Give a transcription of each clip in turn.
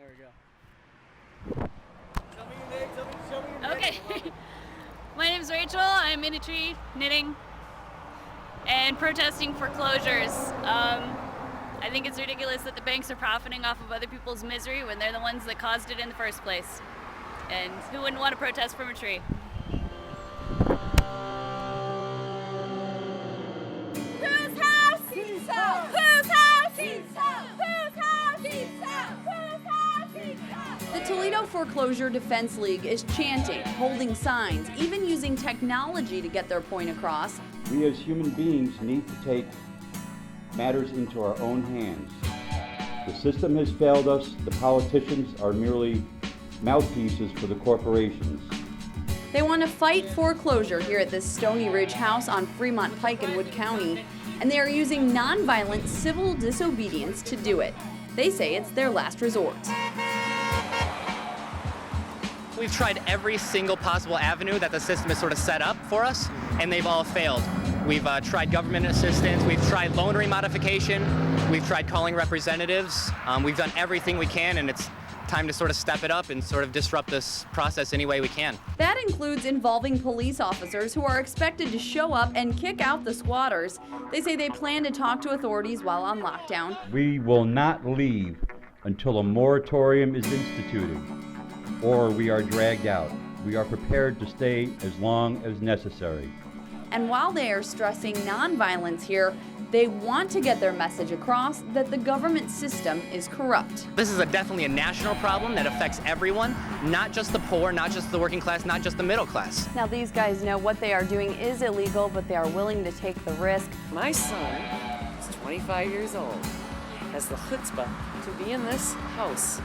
we go. Tell me your name, show me your name. Okay. My name's Rachel. I'm in a tree, knitting, and protesting foreclosures. I think it's ridiculous that the banks are profiting off of other people's misery when they're the ones that caused it in the first place. And who wouldn't want to protest from a tree? Whose house? Keith Sadler. Whose house? Keith Sadler. Whose house? Keith Sadler. Whose house? Keith Sadler. The Toledo Foreclosure Defense League is chanting, holding signs, even using technology to get their point across. We as human beings need to take matters into our own hands. The system has failed us. The politicians are merely mouthpieces for the corporations. They want to fight foreclosure here at this Stony Ridge house on Fremont Pike in Wood County, and they are using nonviolent civil disobedience to do it. They say it's their last resort. We've tried every single possible avenue that the system has sort of set up for us, and they've all failed. We've tried government assistance, we've tried loan remodification, we've tried calling representatives. We've done everything we can, and it's time to sort of step it up and sort of disrupt this process any way we can. That includes involving police officers who are expected to show up and kick out the squatters. They say they plan to talk to authorities while on lockdown. We will not leave until a moratorium is instituted, or we are dragged out. We are prepared to stay as long as necessary. And while they are stressing nonviolence here, they want to get their message across that the government system is corrupt. This is definitely a national problem that affects everyone, not just the poor, not just the working class, not just the middle class. Now these guys know what they are doing is illegal, but they are willing to take the risk. My son is 25 years old, has the chutzpah to be in this house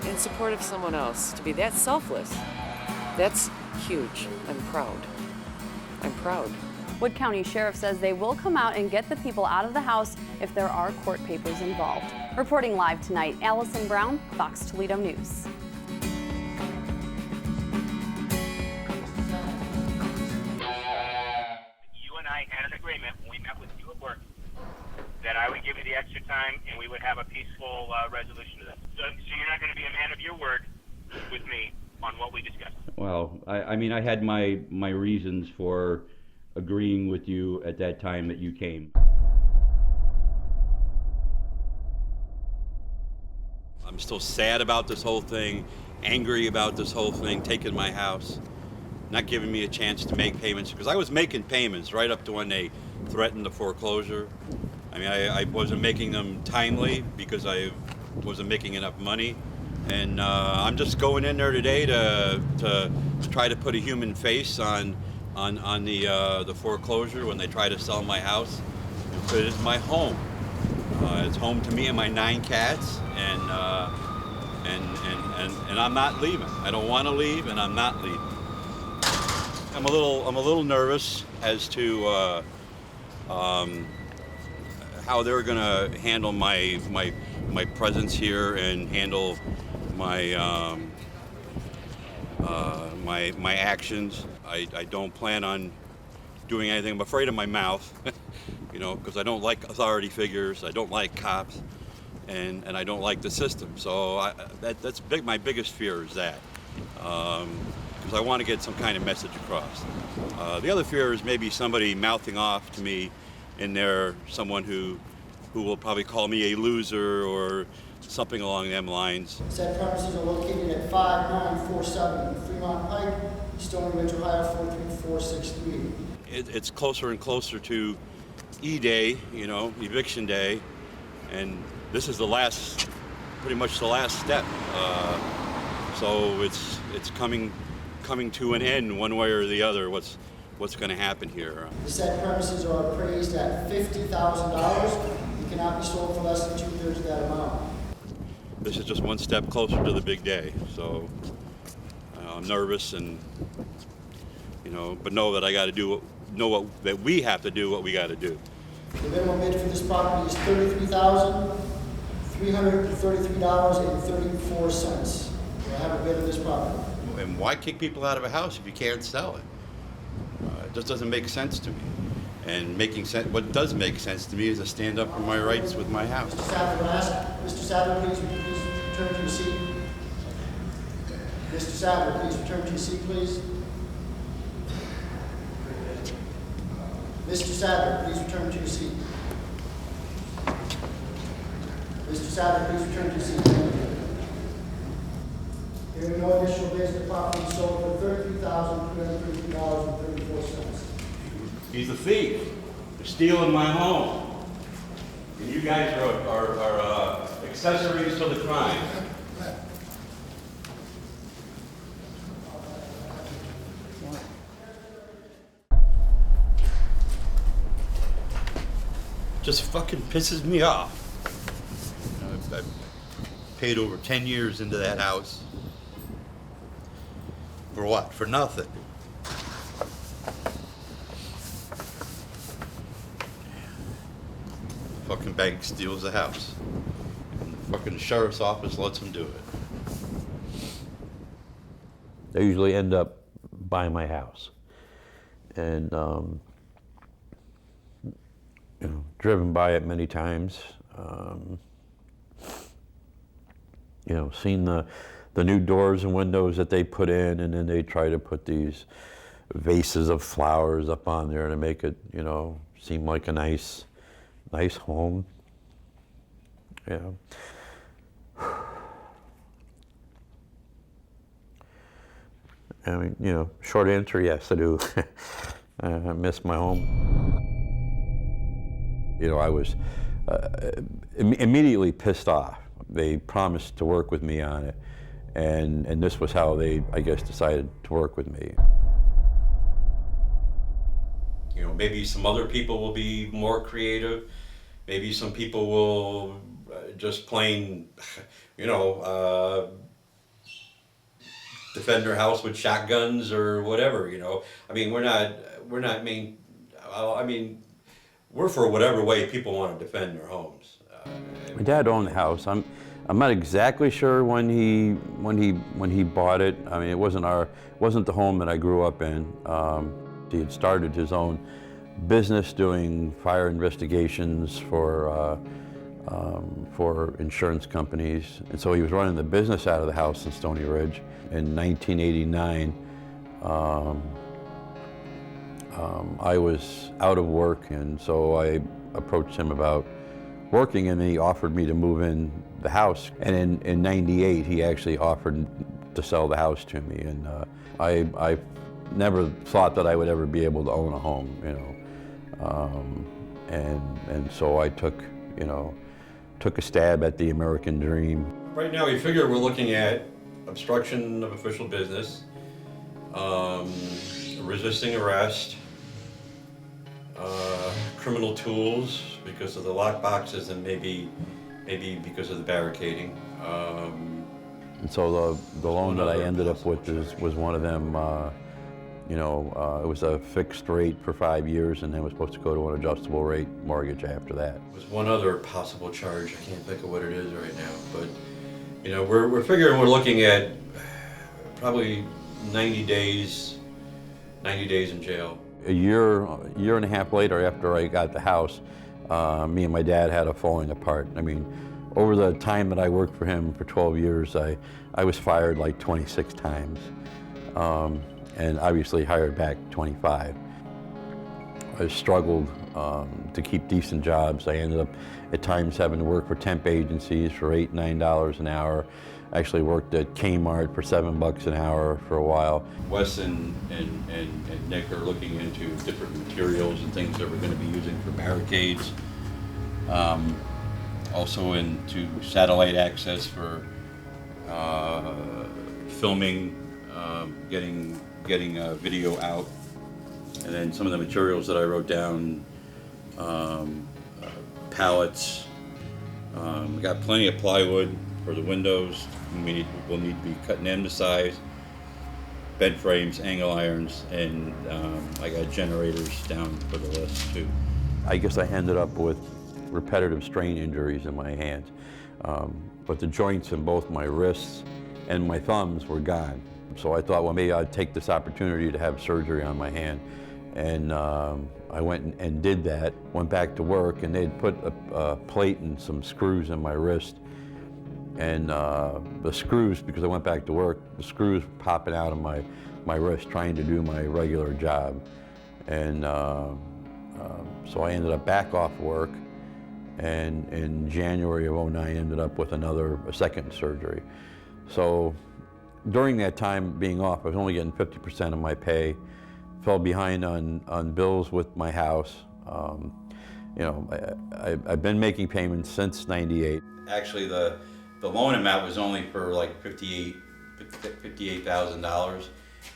in support of someone else, to be that selfless. That's huge. I'm proud. I'm proud. Wood County Sheriff says they will come out and get the people out of the house if there are court papers involved. Reporting live tonight, Allison Brown, Fox Toledo News. You and I had an agreement when we met with you at work that I would give you the extra time and we would have a peaceful resolution to this. So you're not going to be a man of your word with me on what we discussed. Well, I mean, I had my reasons for agreeing with you at that time that you came. I'm still sad about this whole thing, angry about this whole thing, taking my house, not giving me a chance to make payments, because I was making payments right up to when they threatened the foreclosure. I mean, I wasn't making them timely because I wasn't making enough money. And I'm just going in there today to try to put a human face on the foreclosure when they try to sell my house. But it's my home. It's home to me and my 9 cats, and I'm not leaving. I don't want to leave, and I'm not leaving. I'm a little nervous as to how they're going to handle my presence here and handle my my actions. I don't plan on doing anything. I'm afraid of my mouth, you know, because I don't like authority figures. I don't like cops, and I don't like the system. So that's my biggest fear is that, because I want to get some kind of message across. The other fear is maybe somebody mouthing off to me in there, someone who will probably call me a loser or something along them lines. Said premises are located at 5947 Fremont Pike, Stony Ridge, Ohio 43463. It's closer and closer to E-Day, you know, eviction day, and this is pretty much the last step. So it's coming to an end one way or the other. What's going to happen here? The said premises are appraised at $50,000. It cannot be sold for less than 2/3 of that amount. This is just one step closer to the big day. So I'm nervous, and you know, but know that I got to that we have to do what we got to do. The minimum bid for this property is $33,333.34. I have a bid on this property. And why kick people out of a house if you can't sell it? It just doesn't make sense to me. And what does make sense to me is to stand up for my rights with my house. Mr. Sadler, please return to your seat. Mr. Sadler, please return to your seat, please. Mr. Sadler, please return to your seat. Mr. Sadler, please return to your seat. Hearing no additional bids, the property is sold for $33,333.34. He's a thief. They're stealing my home. And you guys are accessories to the crime. Just fucking pisses me off. I've paid over 10 years into that house. For what? For nothing. Fucking bank steals the house. And the fucking sheriff's office lets them do it. They usually end up buying my house. And, you know, driven by it many times. You know, seen the new doors and windows that they put in, and then they try to put these vases of flowers up on there to make it, you know, seem like a nice home. Yeah. I mean, you know, short answer, yes, I do. I miss my home. You know, I was immediately pissed off. They promised to work with me on it, and this was how they, I guess, decided to work with me. You know, maybe some other people will be more creative. Maybe some people will just plain, you know, defend their house with shotguns or whatever. You know, I mean, we're not. I mean, we're for whatever way people want to defend their homes. My dad owned the house. I'm not exactly sure when he bought it. I mean, it wasn't the home that I grew up in. He had started his own business doing fire investigations for insurance companies, and so he was running the business out of the house in Stony Ridge. In 1989, I was out of work, and so I approached him about working, and he offered me to move in the house. And in '98, he actually offered to sell the house to me, and I never thought that I would ever be able to own a home, you know. And so I took a stab at the American dream. Right now, we figure we're looking at obstruction of official business, resisting arrest, criminal tools because of the lock boxes, and maybe because of the barricading. And so the loan that I ended up with was one of them. You know, it was a fixed rate for 5 years, and then was supposed to go to an adjustable rate mortgage after that. There's one other possible charge. I can't think of what it is right now, but you know, we're figuring we're looking at probably 90 days in jail. A year and a half later, after I got the house, me and my dad had a falling apart. I mean, over the time that I worked for him for 12 years, I was fired like 26 times. And obviously hired back 25. I struggled to keep decent jobs. I ended up at times having to work for temp agencies for $8, $9 an hour. I actually worked at Kmart for $7 an hour for a while. Wes and Nick are looking into different materials and things that we're going to be using for barricades. Also into satellite access for filming, getting video out, and then some of the materials that I wrote down, pallets. We got plenty of plywood for the windows. We'll need to be cutting them to size. Bed frames, angle irons, and I got generators down for the list too. I guess I ended up with repetitive strain injuries in my hands, but the joints in both my wrists and my thumbs were gone. So I thought, well, maybe I'd take this opportunity to have surgery on my hand. And I went and did that, went back to work, and they'd put a plate and some screws in my wrist. And the screws, because I went back to work, the screws were popping out of my wrist trying to do my regular job. And so I ended up back off work, and in January of '09 ended up with a second surgery. So during that time being off, I was only getting 50% of my pay, fell behind on bills with my house. You know, I've been making payments since '98. Actually, the loan amount was only for like $58,000,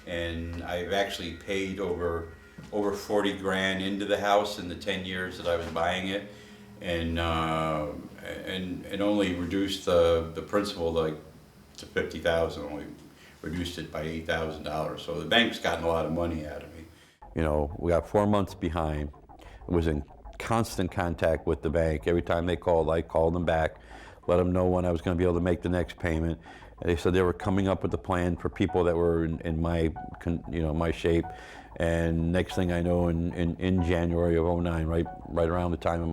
and I've actually paid over 40 grand into the house in the 10 years that I was buying it, and only reduced the principal like to $50,000. Only reduced it by $8,000. So the bank's gotten a lot of money out of me. You know, we got 4 months behind. I was in constant contact with the bank. Every time they called, I called them back, let them know when I was going to be able to make the next payment. And they said they were coming up with a plan for people that were in my, you know, my shape. And next thing I know, in January of '09, right around the time of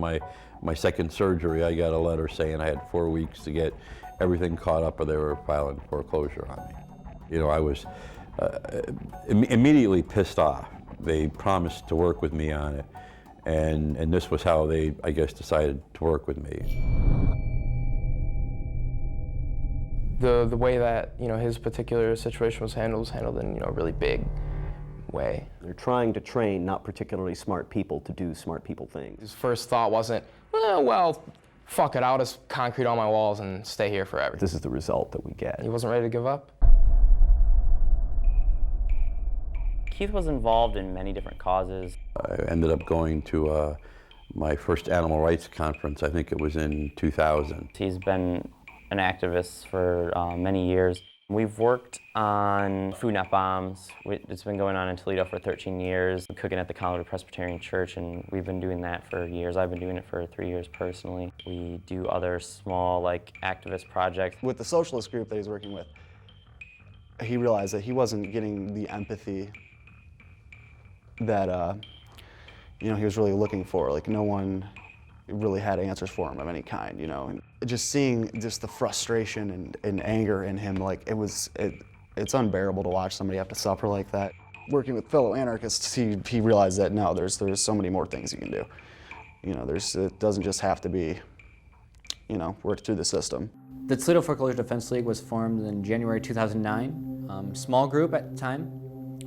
my second surgery, I got a letter saying I had 4 weeks to get everything caught up, or they were filing foreclosure on me. You know, I was immediately pissed off. They promised to work with me on it, and this was how they, I guess, decided to work with me. The way that, you know, his particular situation was handled in, you know, a really big way. They're trying to train not particularly smart people to do smart people things. His first thought wasn't, well, fuck it, I'll just concrete all my walls and stay here forever. This is the result that we get. He wasn't ready to give up. Keith was involved in many different causes. I ended up going to my first animal rights conference. I think it was in 2000. He's been an activist for many years. We've worked on food net bombs. It's been going on in Toledo for 13 years, cooking at the Colorado Presbyterian Church, and we've been doing that for years. I've been doing it for 3 years personally. We do other small, like, activist projects. With the socialist group that he's working with, he realized that he wasn't getting the empathy that you know, he was really looking for. Like, no one really had answers for him of any kind, you know. And just seeing just the frustration and anger in him, like, it's unbearable to watch somebody have to suffer like that. Working with fellow anarchists, he realized that no, there's so many more things you can do. You know, it doesn't just have to be, you know, work through the system. The Toledo Foreclosure Defense League was formed in January 2009. Small group at the time.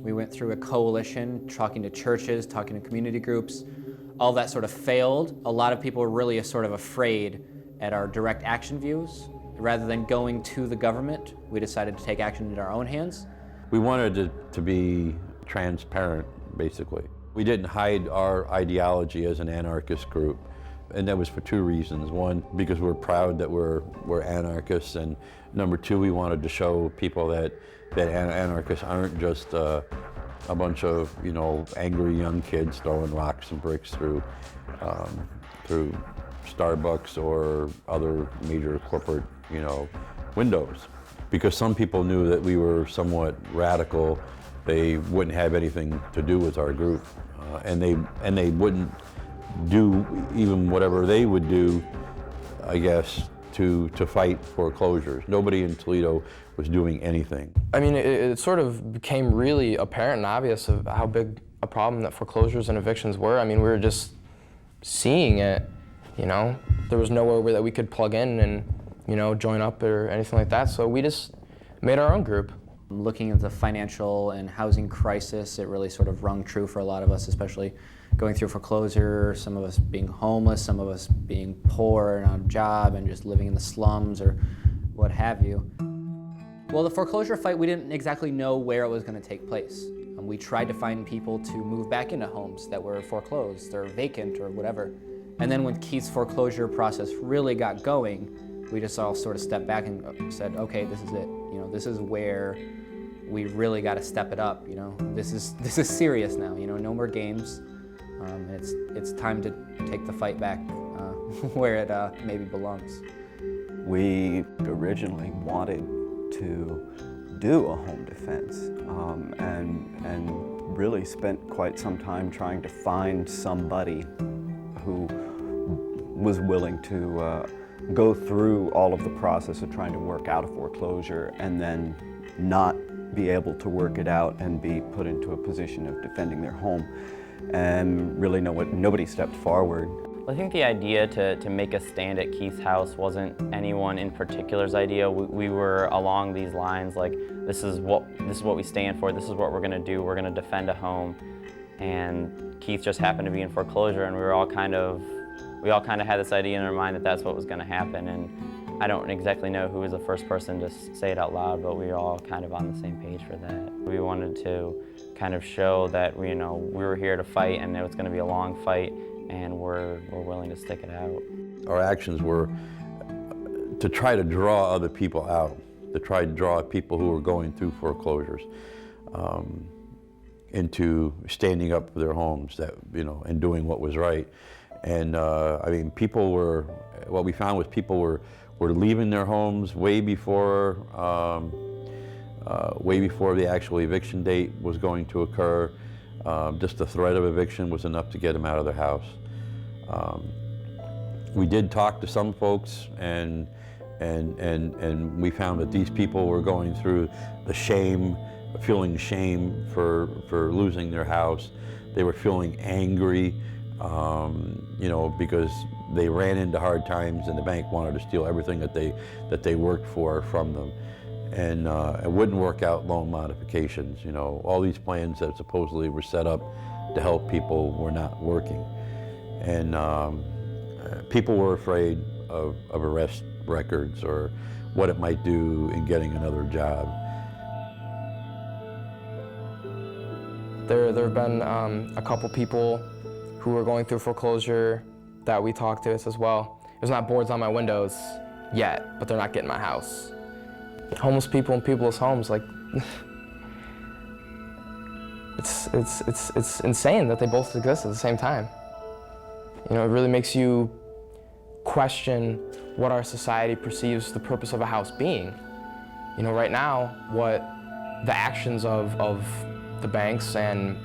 We went through a coalition, talking to churches, talking to community groups. All that sort of failed. A lot of people were really sort of afraid at our direct action views. Rather than going to the government, we decided to take action into our own hands. We wanted to be transparent, basically. We didn't hide our ideology as an anarchist group, and that was for two reasons. One, because we're proud that we're anarchists, and number two, we wanted to show people that anarchists aren't just a bunch of, you know, angry young kids throwing rocks and bricks through Starbucks or other major corporate, you know, windows. Because some people knew that we were somewhat radical, they wouldn't have anything to do with our group, and they wouldn't do even whatever they would do, I guess, to fight foreclosures. Nobody in Toledo was doing anything. I mean, it sort of became really apparent and obvious of how big a problem that foreclosures and evictions were. I mean, we were just seeing it, you know. There was nowhere that we could plug in and, you know, join up or anything like that, so we just made our own group. Looking at the financial and housing crisis, it really sort of rung true for a lot of us, especially going through foreclosure, some of us being homeless, some of us being poor and on a job and just living in the slums or what have you. Well, the foreclosure fight, we didn't exactly know where it was going to take place. We tried to find people to move back into homes that were foreclosed or vacant or whatever. And then when Keith's foreclosure process really got going, we just all sort of stepped back and said, okay, this is it. You know, this is where we really got to step it up. You know, this is serious now. You know, no more games. It's time to take the fight back where it maybe belongs. We originally wanted to do a home defense and really spent quite some time trying to find somebody who was willing to go through all of the process of trying to work out a foreclosure and then not be able to work it out and be put into a position of defending their home. And really nobody stepped forward. I think the idea to make a stand at Keith's house wasn't anyone in particular's idea. We were along these lines, like this is what we stand for, this is what we're gonna do, we're gonna defend a home. And Keith just happened to be in foreclosure, and we all kind of had this idea in our mind that that's what was gonna happen. And I don't exactly know who was the first person to say it out loud, but we were all kind of on the same page for that. We wanted to kind of show that we were here to fight, and it was gonna be a long fight, and we're willing to stick it out. Our actions were to try to draw other people out, to try to draw people who were going through foreclosures into standing up for their homes, and doing what was right. And I mean, what we found was people were leaving their homes way before the actual eviction date was going to occur. Just the threat of eviction was enough to get them out of their house. We did talk to some folks, and we found that these people were going through feeling shame for losing their house. They were feeling angry, because they ran into hard times and the bank wanted to steal everything that they worked for from them. And it wouldn't work out loan modifications. All these plans that supposedly were set up to help people were not working. And people were afraid of arrest records or what it might do in getting another job. There have been a couple people who were going through foreclosure that we talked to as well. There's not boards on my windows yet, but they're not getting my house. Homeless people in people's homes, like, it's insane that they both exist at the same time. It really makes you question what our society perceives the purpose of a house being. Right now, what the actions of the banks and,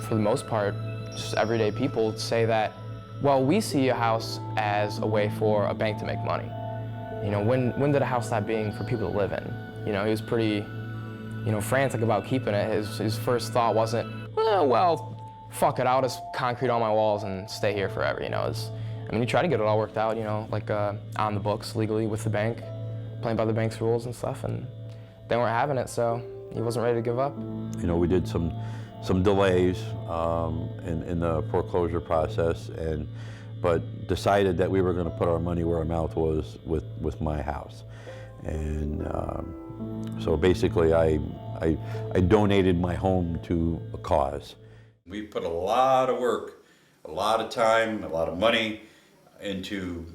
for the most part, just everyday people say that, well, we see a house as a way for a bank to make money. When did a house stop being for people to live in? He was pretty, frantic about keeping it. His first thought wasn't, well, fuck it, I'll just concrete all my walls and stay here forever. He tried to get it all worked out, like on the books legally with the bank, playing by the bank's rules and stuff, and they weren't having it, so he wasn't ready to give up. We did some delays in the foreclosure process, but decided that we were going to put our money where our mouth was with my house. And so basically I donated my home to a cause. We put a lot of work, a lot of time, a lot of money into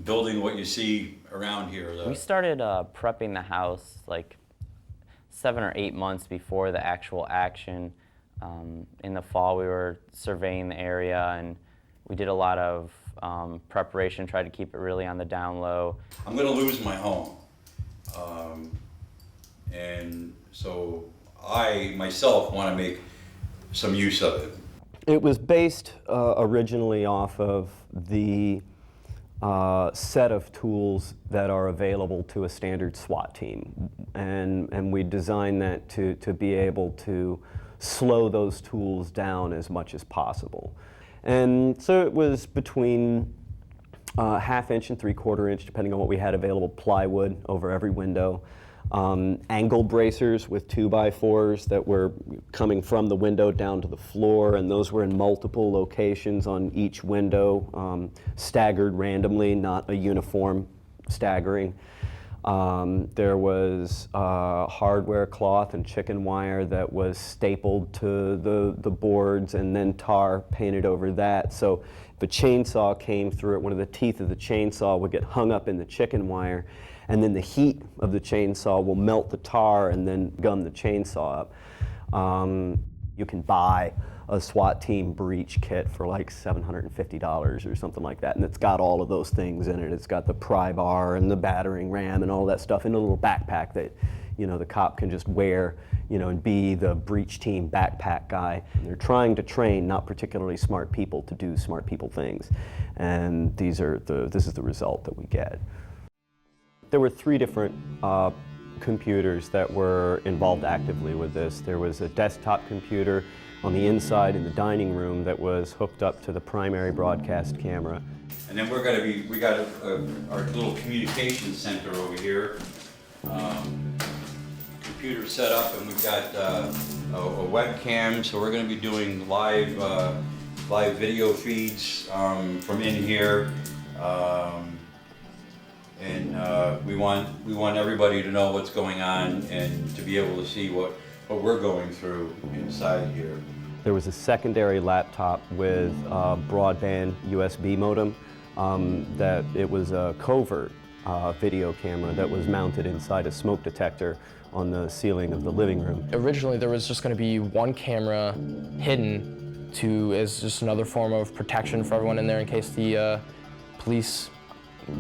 building what you see around here. We started prepping the house like 7 or 8 months before the actual action. In the fall, we were surveying the area, and we did a lot of preparation, tried to keep it really on the down low. I'm going to lose my home. And so I, myself, want to make some use of it. It was based originally off of the set of tools that are available to a standard SWAT team. And we designed that to be able to slow those tools down as much as possible. And so it was between 1/2 inch and 3/4 inch, depending on what we had available, plywood over every window. Angle bracers with 2x4s that were coming from the window down to the floor, and those were in multiple locations on each window, staggered randomly, not a uniform staggering. There was hardware cloth and chicken wire that was stapled to the boards and then tar painted over that. So if a chainsaw came through it, one of the teeth of the chainsaw would get hung up in the chicken wire, and then the heat of the chainsaw will melt the tar and then gum the chainsaw up. You can buy a SWAT team breach kit for like $750 or something like that, and it's got all of those things in it. It's got the pry bar and the battering ram and all that stuff in a little backpack that the cop can just wear, and be the breach team backpack guy. They're trying to train not particularly smart people to do smart people things. And this is the result that we get. There were 3 different computers that were involved actively with this. There was a desktop computer on the inside in the dining room that was hooked up to the primary broadcast camera. And then we got our little communication center over here. Computer set up, and we've got a webcam, so we're going to be doing live video feeds from in here. We want everybody to know what's going on and to be able to see what we're going through inside here. There was a secondary laptop with a broadband USB modem that it was a covert video camera that was mounted inside a smoke detector on the ceiling of the living room. Originally there was just going to be one camera hidden as just another form of protection for everyone in there in case the police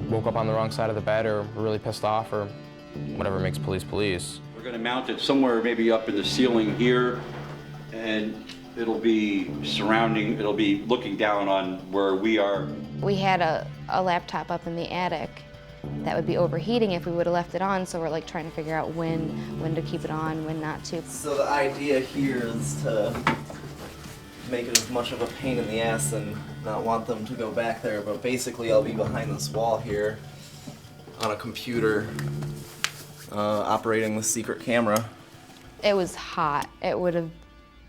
woke up on the wrong side of the bed or were really pissed off or whatever makes police police. We're going to mount it somewhere maybe up in the ceiling here, and it'll be looking down on where we are. We had a laptop up in the attic that would be overheating if we would have left it on, so we're like trying to figure out when to keep it on, when not to. So the idea here is to make it as much of a pain in the ass and not want them to go back there, but basically I'll be behind this wall here on a computer operating the secret camera. It was hot. It would have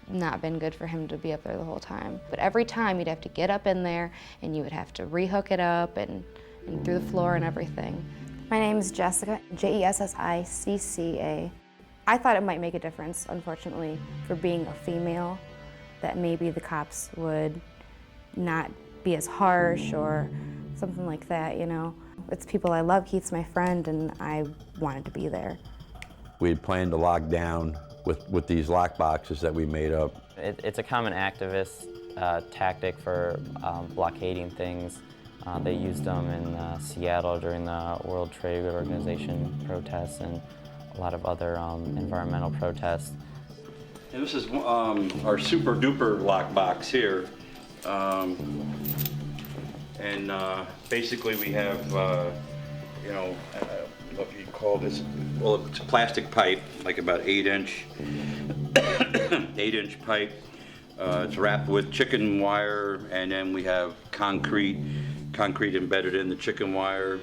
not been good for him to be up there the whole time. But every time you'd have to get up in there and you would have to rehook it up and through the floor and everything. My name is Jessica, Jessicca. I thought it might make a difference, unfortunately, for being a female, that maybe the cops would not be as harsh or something like that, It's people I love. Keith's my friend, and I wanted to be there. We had planned to lock down with these lock boxes that we made up. It's a common activist tactic for blockading things. They used them in Seattle during the World Trade Organization protests and a lot of other environmental protests. And this is our super duper lock box here. Basically we have, what do you call this? Well, it's a plastic pipe, like about 8-inch, 8-inch pipe. It's wrapped with chicken wire, and then we have concrete embedded in the chicken wire.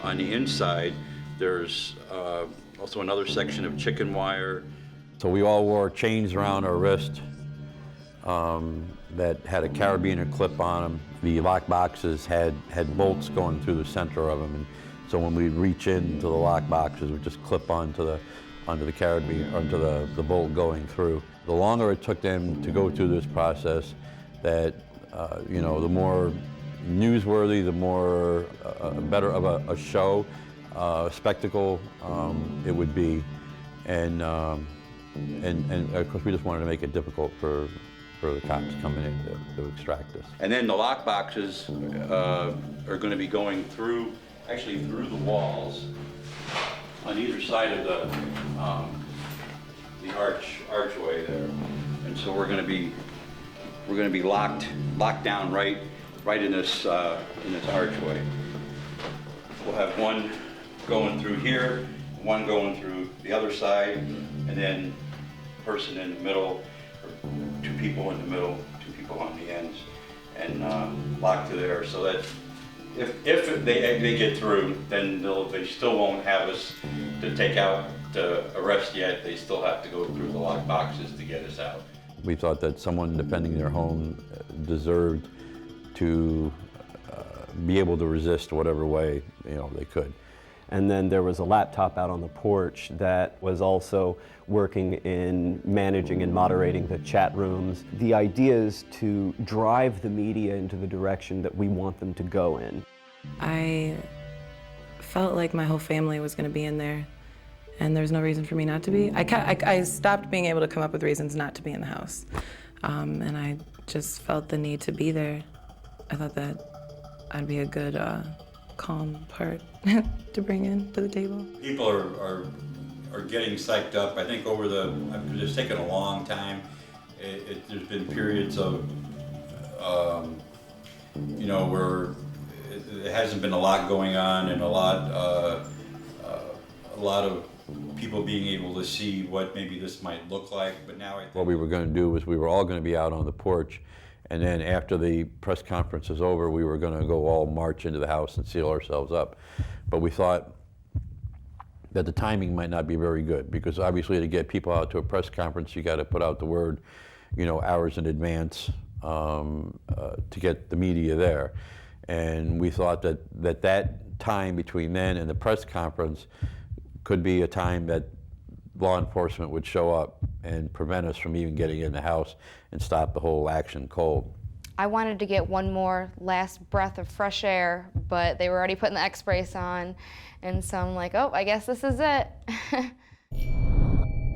On the inside, there's also another section of chicken wire. So we all wore chains around our wrist that had a carabiner clip on them. The lock boxes had bolts going through the center of them, and so when we reach into the lock boxes, we just clip onto the carabiner, onto the bolt going through. The longer it took them to go through this process, the more newsworthy, the more better of a show, spectacle it would be, and of course we just wanted to make it difficult for the cops coming in to extract us. And then the lock boxes are going to be going through the walls on either side of the archway there, and so we're going to be locked down right in this archway. We'll have one going through here, one going through the other side, and then a person in the middle, or 2 people in the middle, 2 people on the ends, and locked to there, so that if they get through, then they still won't have us to take out to arrest yet. They still have to go through the lock boxes to get us out. We thought that someone defending their home deserved to be able to resist whatever way they could. And then there was a laptop out on the porch that was also working in managing and moderating the chat rooms. The idea is to drive the media into the direction that we want them to go in. I felt like my whole family was going to be in there, and there was no reason for me not to be. I stopped being able to come up with reasons not to be in the house, and I just felt the need to be there. I thought that I'd be a good calm part to bring in to the table. People are are getting psyched up. I think over it's taken a long time. There's been periods of, you know, where it hasn't been a lot going on, and a lot of people being able to see what maybe this might look like. But now what we were going to do was we were all going to be out on the porch, and then after the press conference is over, we were going to go all march into the house and seal ourselves up. But we thought that the timing might not be very good, because obviously to get people out to a press conference, you got to put out the word, you know, hours in advance to get the media there. And we thought that time between then and the press conference could be a time that law enforcement would show up and prevent us from even getting in the house and stop the whole action cold. I wanted to get one more last breath of fresh air, but they were already putting the X-brace on, and so I'm like, oh, I guess this is it.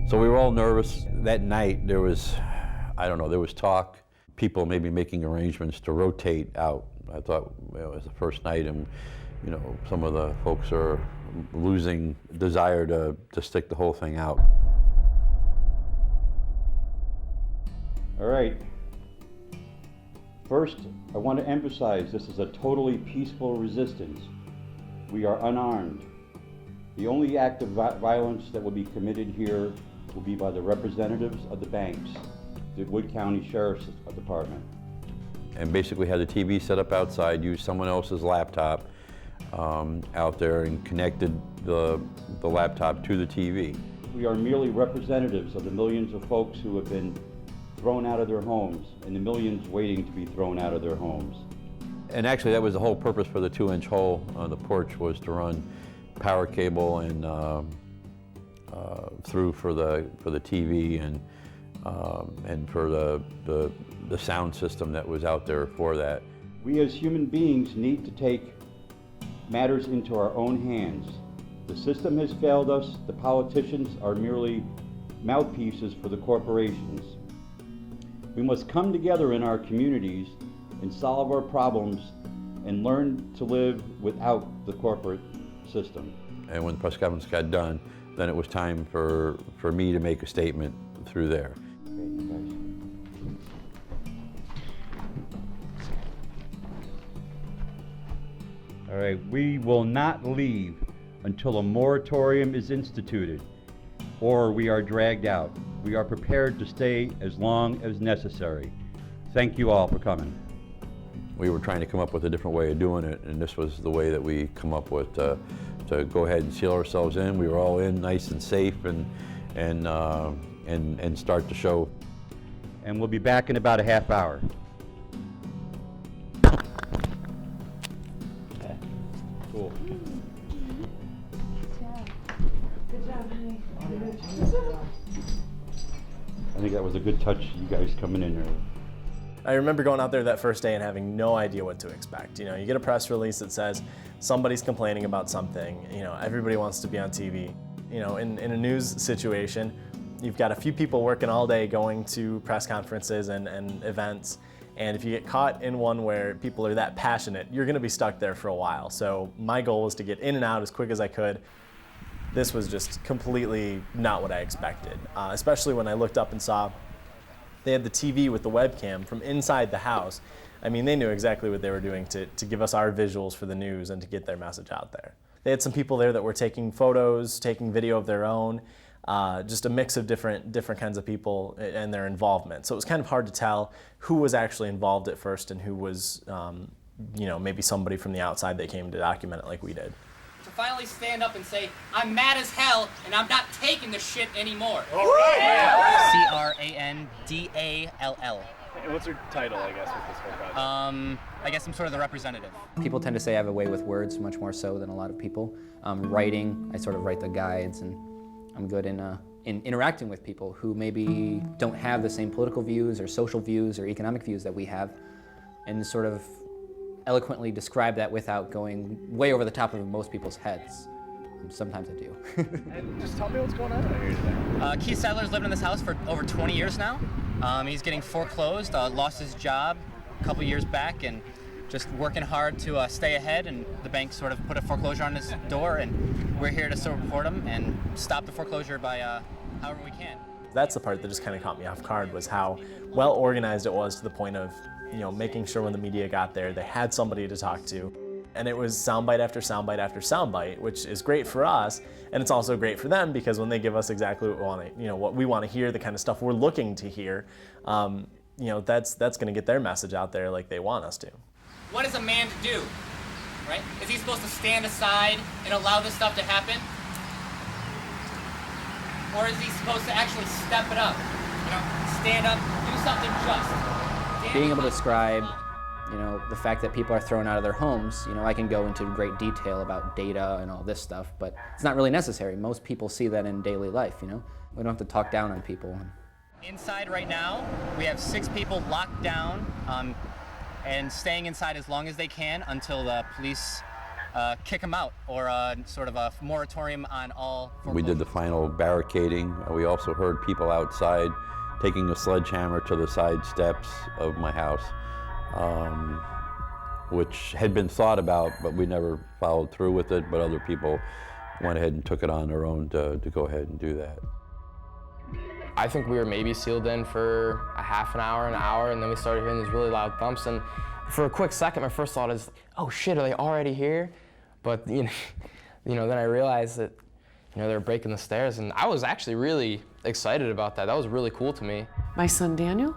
So we were all nervous. That night there was, I don't know, there was talk, people maybe making arrangements to rotate out. I thought it was the first night, and you know, some of the folks are losing desire to stick the whole thing out. All right. First, I want to emphasize this is a totally peaceful resistance. We are unarmed. The only act of violence that will be committed here will be by the representatives of the banks, the Wood County Sheriff's Department. And basically had the TV set up outside, used someone else's laptop out there, and connected the laptop to the TV. We are merely representatives of the millions of folks who have been thrown out of their homes, and the millions waiting to be thrown out of their homes. And actually that was the whole purpose for the 2-inch hole on the porch, was to run power cable and through for the TV and for the sound system that was out there for that. We as human beings need to take matters into our own hands. The system has failed us. The politicians are merely mouthpieces for the corporations. We must come together in our communities and solve our problems and learn to live without the corporate system. And when the press conference got done, then it was time for me to make a statement through there. All right, we will not leave until a moratorium is instituted or we are dragged out. We are prepared to stay as long as necessary. Thank you all for coming. We were trying to come up with a different way of doing it, and this was the way that we come up with to go ahead and seal ourselves in. We were all in nice and safe and start the show. And we'll be back in about a half hour. Okay. Cool. Good job, honey. I think that was a good touch, you guys coming in there. I remember going out there that first day and having no idea what to expect. You know, you get a press release that says somebody's complaining about something. You know, everybody wants to be on TV. You know, in a news situation, you've got a few people working all day going to press conferences and events. And if you get caught in one where people are that passionate, you're gonna be stuck there for a while. So my goal was to get in and out as quick as I could. This was just completely not what I expected, especially when I looked up and saw they had the TV with the webcam from inside the house. I mean, they knew exactly what they were doing to give us our visuals for the news and to get their message out there. They had some people there that were taking photos, taking video of their own, just a mix of different kinds of people and their involvement. So it was kind of hard to tell who was actually involved at first and who was, you know, maybe somebody from the outside that came to document it like we did. To finally stand up and say, I'm mad as hell and I'm not taking the shit anymore. All right. Yeah. CRANDALL. And what's your title, I guess, with this whole project? I guess I'm sort of the representative. People tend to say I have a way with words much more so than a lot of people. Writing, I sort of write the guides, and I'm good in interacting with people who maybe don't have the same political views or social views or economic views that we have, and sort of eloquently describe that without going way over the top of most people's heads. Sometimes I do. And just tell me what's going on out here today. Keith Sadler's lived in this house for over 20 years now. He's getting foreclosed, lost his job a couple years back, and just working hard to stay ahead, and the bank sort of put a foreclosure on his door, and we're here to support him and stop the foreclosure by however we can. That's the part that just kind of caught me off guard, was how well organized it was, to the point of, you know, making sure when the media got there, they had somebody to talk to. And it was soundbite after soundbite after soundbite, which is great for us, and it's also great for them, because when they give us exactly what we want to, you know, what we want to hear, the kind of stuff we're looking to hear, you know, that's going to get their message out there like they want us to. What is a man to do, right? Is he supposed to stand aside and allow this stuff to happen? Or is he supposed to actually step it up? You know, stand up, do something just. Being able to describe, you know, the fact that people are thrown out of their homes, you know, I can go into great detail about data and all this stuff, but it's not really necessary. Most people see that in daily life, you know? We don't have to talk down on people. Inside right now, we have 6 people locked down and staying inside as long as they can until the police kick them out, or sort of a moratorium on all foreclosures. We did the final barricading. We also heard people outside taking a sledgehammer to the side steps of my house, which had been thought about, but we never followed through with it, but other people went ahead and took it on their own to go ahead and do that. I think we were maybe sealed in for a half an hour, and then we started hearing these really loud thumps, and for a quick second, my first thought is, oh shit, are they already here? But you know, then I realized that, you know, they were breaking the stairs, and I was actually really excited about that. That was really cool to me. My son Daniel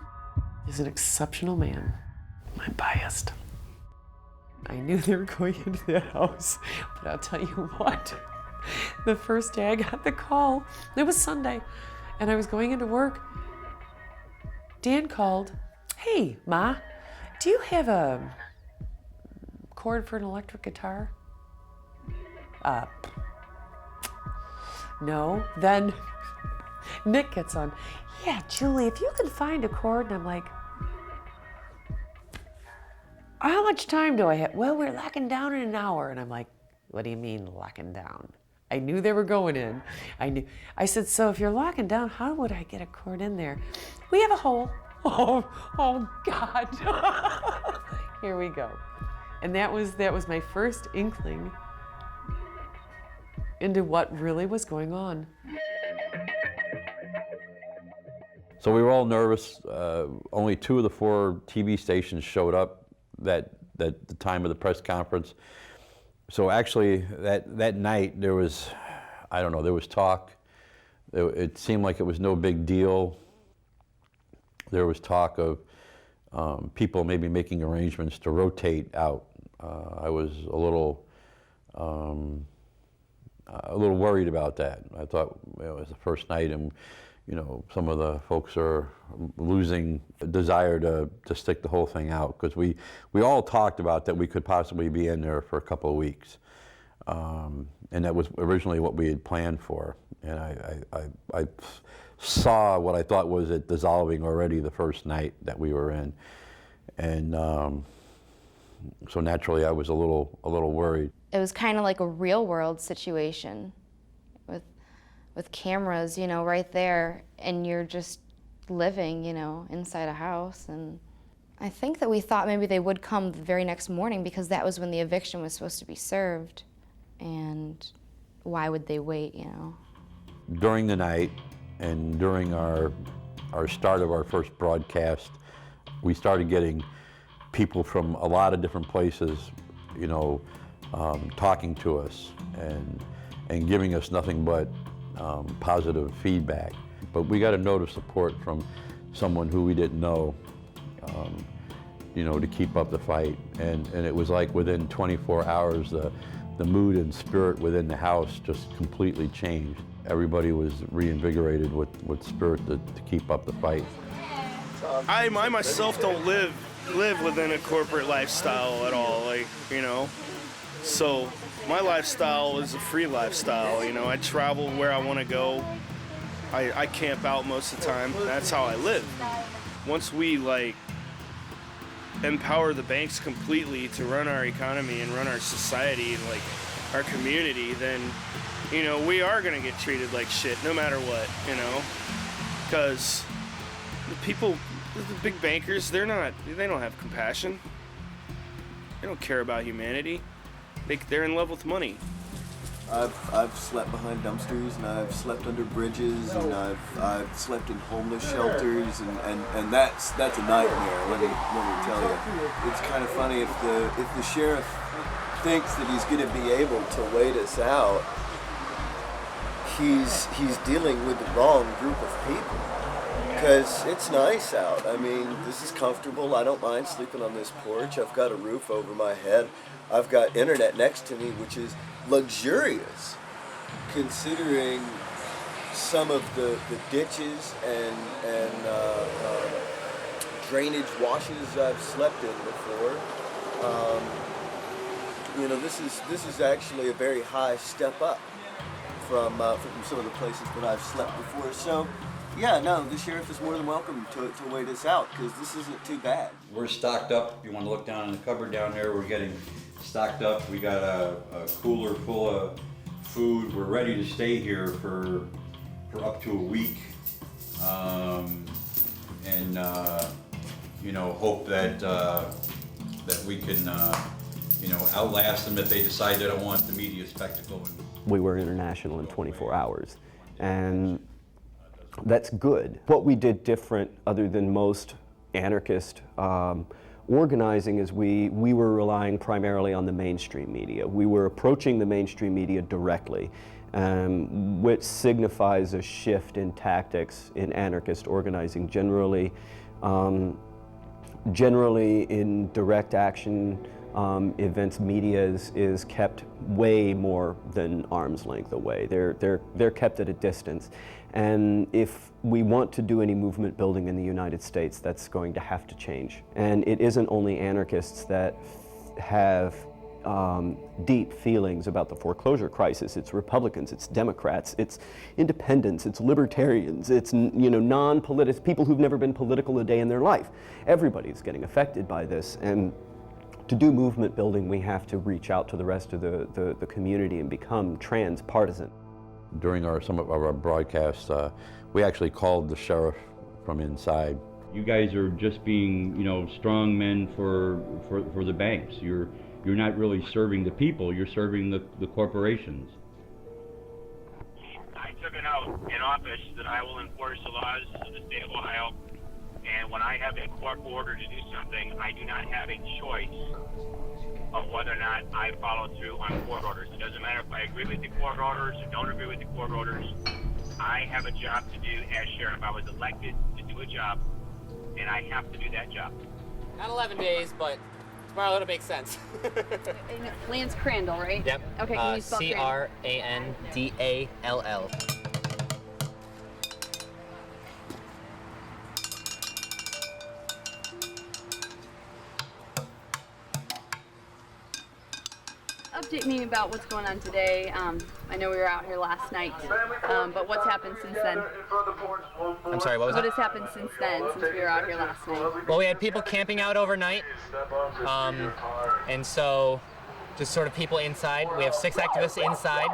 is an exceptional man. I'm biased. I knew they were going into that house, but I'll tell you what, the first day I got the call, it was Sunday, and I was going into work, Dan called, hey, Ma, do you have a cord for an electric guitar? No. Then Nick gets on, yeah, Julie, if you can find a cord, and I'm like, how much time do I have? Well, we're locking down in an hour. And I'm like, what do you mean locking down? I knew they were going in. I said, so if you're locking down, how would I get a cord in there? We have a hole. Oh God. Here we go. And that was my first inkling into what really was going on. So we were all nervous. Only 2 of the 4 TV stations showed up that the time of the press conference. So actually that night there was, I don't know, there was talk. It seemed like it was no big deal. There was talk of people maybe making arrangements to rotate out. I was a little worried about that. I thought it was the first night, and you know, some of the folks are losing the desire to stick the whole thing out, because we all talked about that we could possibly be in there for a couple of weeks, and that was originally what we had planned for. And I saw what I thought was it dissolving already the first night that we were in, and so naturally I was a little worried. It was kind of like a real world situation with cameras, you know, right there, and you're just living, you know, inside a house. And I think that we thought maybe they would come the very next morning, because that was when the eviction was supposed to be served, and why would they wait, you know? During the night and during our start of our first broadcast, we started getting people from a lot of different places, you know, talking to us and giving us nothing but positive feedback. But we got a note of support from someone who we didn't know, you know, to keep up the fight. And it was like within 24 hours, the mood and spirit within the house just completely changed. Everybody was reinvigorated with spirit to keep up the fight. I myself don't live within a corporate lifestyle at all, like, you know. So my lifestyle is a free lifestyle, you know. I travel where I want to go. I camp out most of the time. That's how I live. Once we like empower the banks completely to run our economy and run our society and like our community, then, you know, we are gonna get treated like shit no matter what, you know. Because the people, the big bankers, they don't have compassion. don't care about humanity. They're in love with money. I've slept behind dumpsters, and I've slept under bridges, and I've slept in homeless shelters, and that's a nightmare. Let me tell you. It's kind of funny if the sheriff thinks that he's going to be able to wait us out. He's dealing with the wrong group of people. Because it's nice out. I mean, this is comfortable. I don't mind sleeping on this porch. I've got a roof over my head. I've got internet next to me, which is luxurious, considering some of the ditches and drainage washes I've slept in before. This is actually a very high step up from some of the places that I've slept before. So. Yeah, no, the sheriff is more than welcome to wait us out, because this isn't too bad. We're stocked up. You want to look down in the cupboard down there, we're getting stocked up. We got a cooler full of food. We're ready to stay here for up to a week. Hope that we can, outlast them if they decide they don't want the media spectacle. We were international in 24 hours, and that's good. What we did different, other than most anarchist organizing, is we were relying primarily on the mainstream media. We were approaching the mainstream media directly, which signifies a shift in tactics in anarchist organizing. Generally in direct action events, media is kept way more than arm's length away. They're kept at a distance. And if we want to do any movement building in the United States, that's going to have to change. And it isn't only anarchists that have deep feelings about the foreclosure crisis. It's Republicans, it's Democrats, it's independents, it's libertarians, it's non-political people who've never been political a day in their life. Everybody's getting affected by this. And to do movement building, we have to reach out to the rest of the community and become transpartisan. During some of our broadcasts, we actually called the sheriff from inside. You guys are just being, strong men for the banks. You're not really serving the people. You're serving the corporations. I took an oath in office that I will enforce the laws of the state of Ohio. And when I have a court order to do something, I do not have a choice of whether or not I follow through on court orders. It doesn't matter if I agree with the court orders or don't agree with the court orders. I have a job to do as sheriff. I was elected to do a job, and I have to do that job. Not 11 days, but tomorrow it'll make sense. Lance Crandall, right? Yep. Okay, can you spell Crandall? Crandall. Update me about what's going on today. I know we were out here last night, but what's happened since then? I'm sorry, what was that? What has happened since then, since we were out here last night? Well, we had people camping out overnight, and so just sort of people inside. We have 6 activists inside.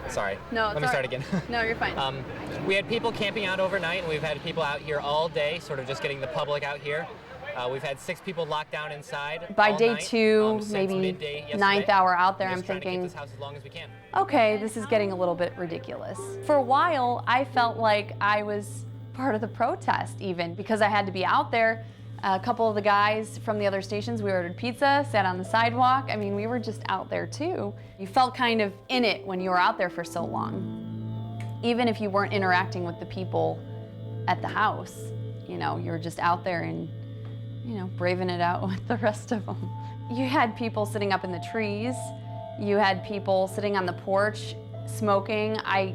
Sorry. No, Let me start again. No, you're fine. We had people camping out overnight, and we've had people out here all day, sort of just getting the public out here. We've had 6 people locked down inside. By all day night, 2, maybe midday yesterday. 9th hour out there, We're I'm just trying to keep thinking, this house as long as we can. okay, this is getting a little bit ridiculous. For a while, I felt like I was part of the protest even, because I had to be out there. A couple of the guys from the other stations, we ordered pizza, sat on the sidewalk. I mean, we were just out there too. You felt kind of in it when you were out there for so long. Even if you weren't interacting with the people at the house, you were just out there and braving it out with the rest of them. You had people sitting up in the trees. You had people sitting on the porch smoking. I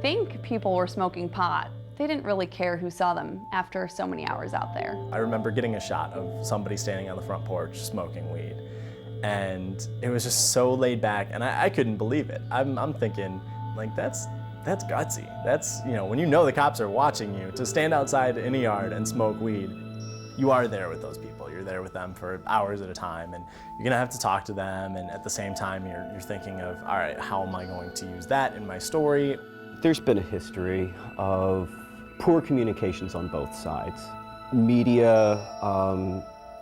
think people were smoking pot. They didn't really care who saw them after so many hours out there. I remember getting a shot of somebody standing on the front porch smoking weed. And it was just so laid back, and I couldn't believe it. I'm thinking, like, that's gutsy. That's, when the cops are watching you, to stand outside in a yard and smoke weed, you are there with those people. You're there with them for hours at a time, and you're gonna have to talk to them, and at the same time you're thinking of, all right, how am I going to use that in my story? There's been a history of poor communications on both sides. Media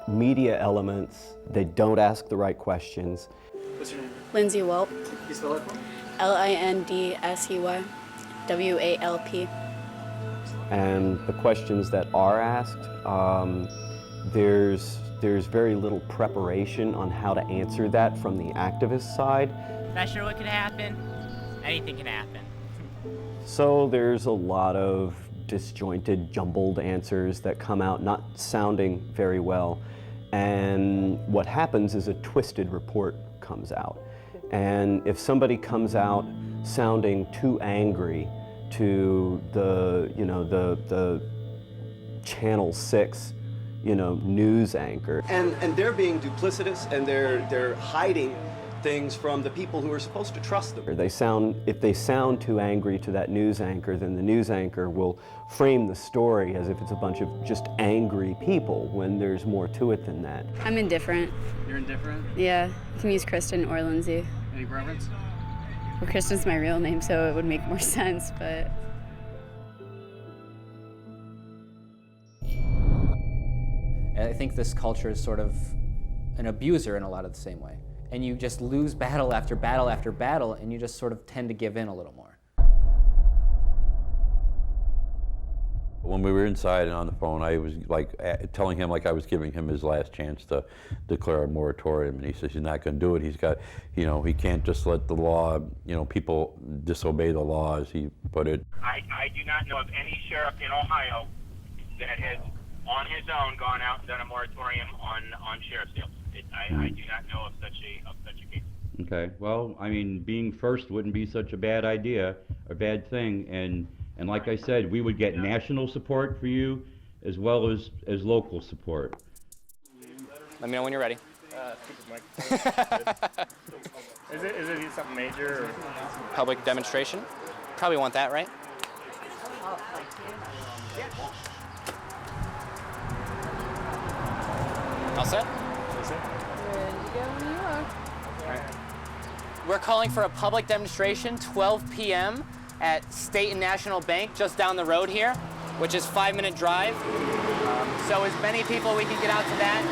media elements. They don't ask the right questions. What's your name? Lindsay Welp. Can you spell that for me? Lindsey WALP. And the questions that are asked, there's very little preparation on how to answer that from the activist side. Not sure what could happen. Anything can happen. So there's a lot of disjointed, jumbled answers that come out not sounding very well. And what happens is a twisted report comes out. And if somebody comes out sounding too angry to the Channel 6, news anchor, and they're being duplicitous, and they're hiding things from the people who are supposed to trust them. If they sound too angry to that news anchor, then the news anchor will frame the story as if it's a bunch of just angry people, when there's more to it than that. I'm indifferent. You're indifferent? Yeah, you can use Kristen or Lindsay. Any preference? Well, Kristen's my real name, so it would make more sense, but... I think this culture is sort of an abuser in a lot of the same way. And you just lose battle after battle after battle, and you just sort of tend to give in a little more. When we were inside and on the phone, I was telling him I was giving him his last chance to declare a moratorium, and he says he's not going to do it. He's got, he can't just let the law, people disobey the law, as he put it. I do not know of any sheriff in Ohio that has, on his own, gone out and done a moratorium on sheriff sales. I do not know of such a case. Okay, well, being first wouldn't be such a bad idea, a bad thing, and like I said, we would get national support for you as well as local support. Let me know when you're ready. Is it something major? Or? Public demonstration. Probably want that, right? All set? We're calling for a public demonstration, 12 p.m. at State and National Bank, just down the road here, which is 5-minute drive. So as many people we can get out to that,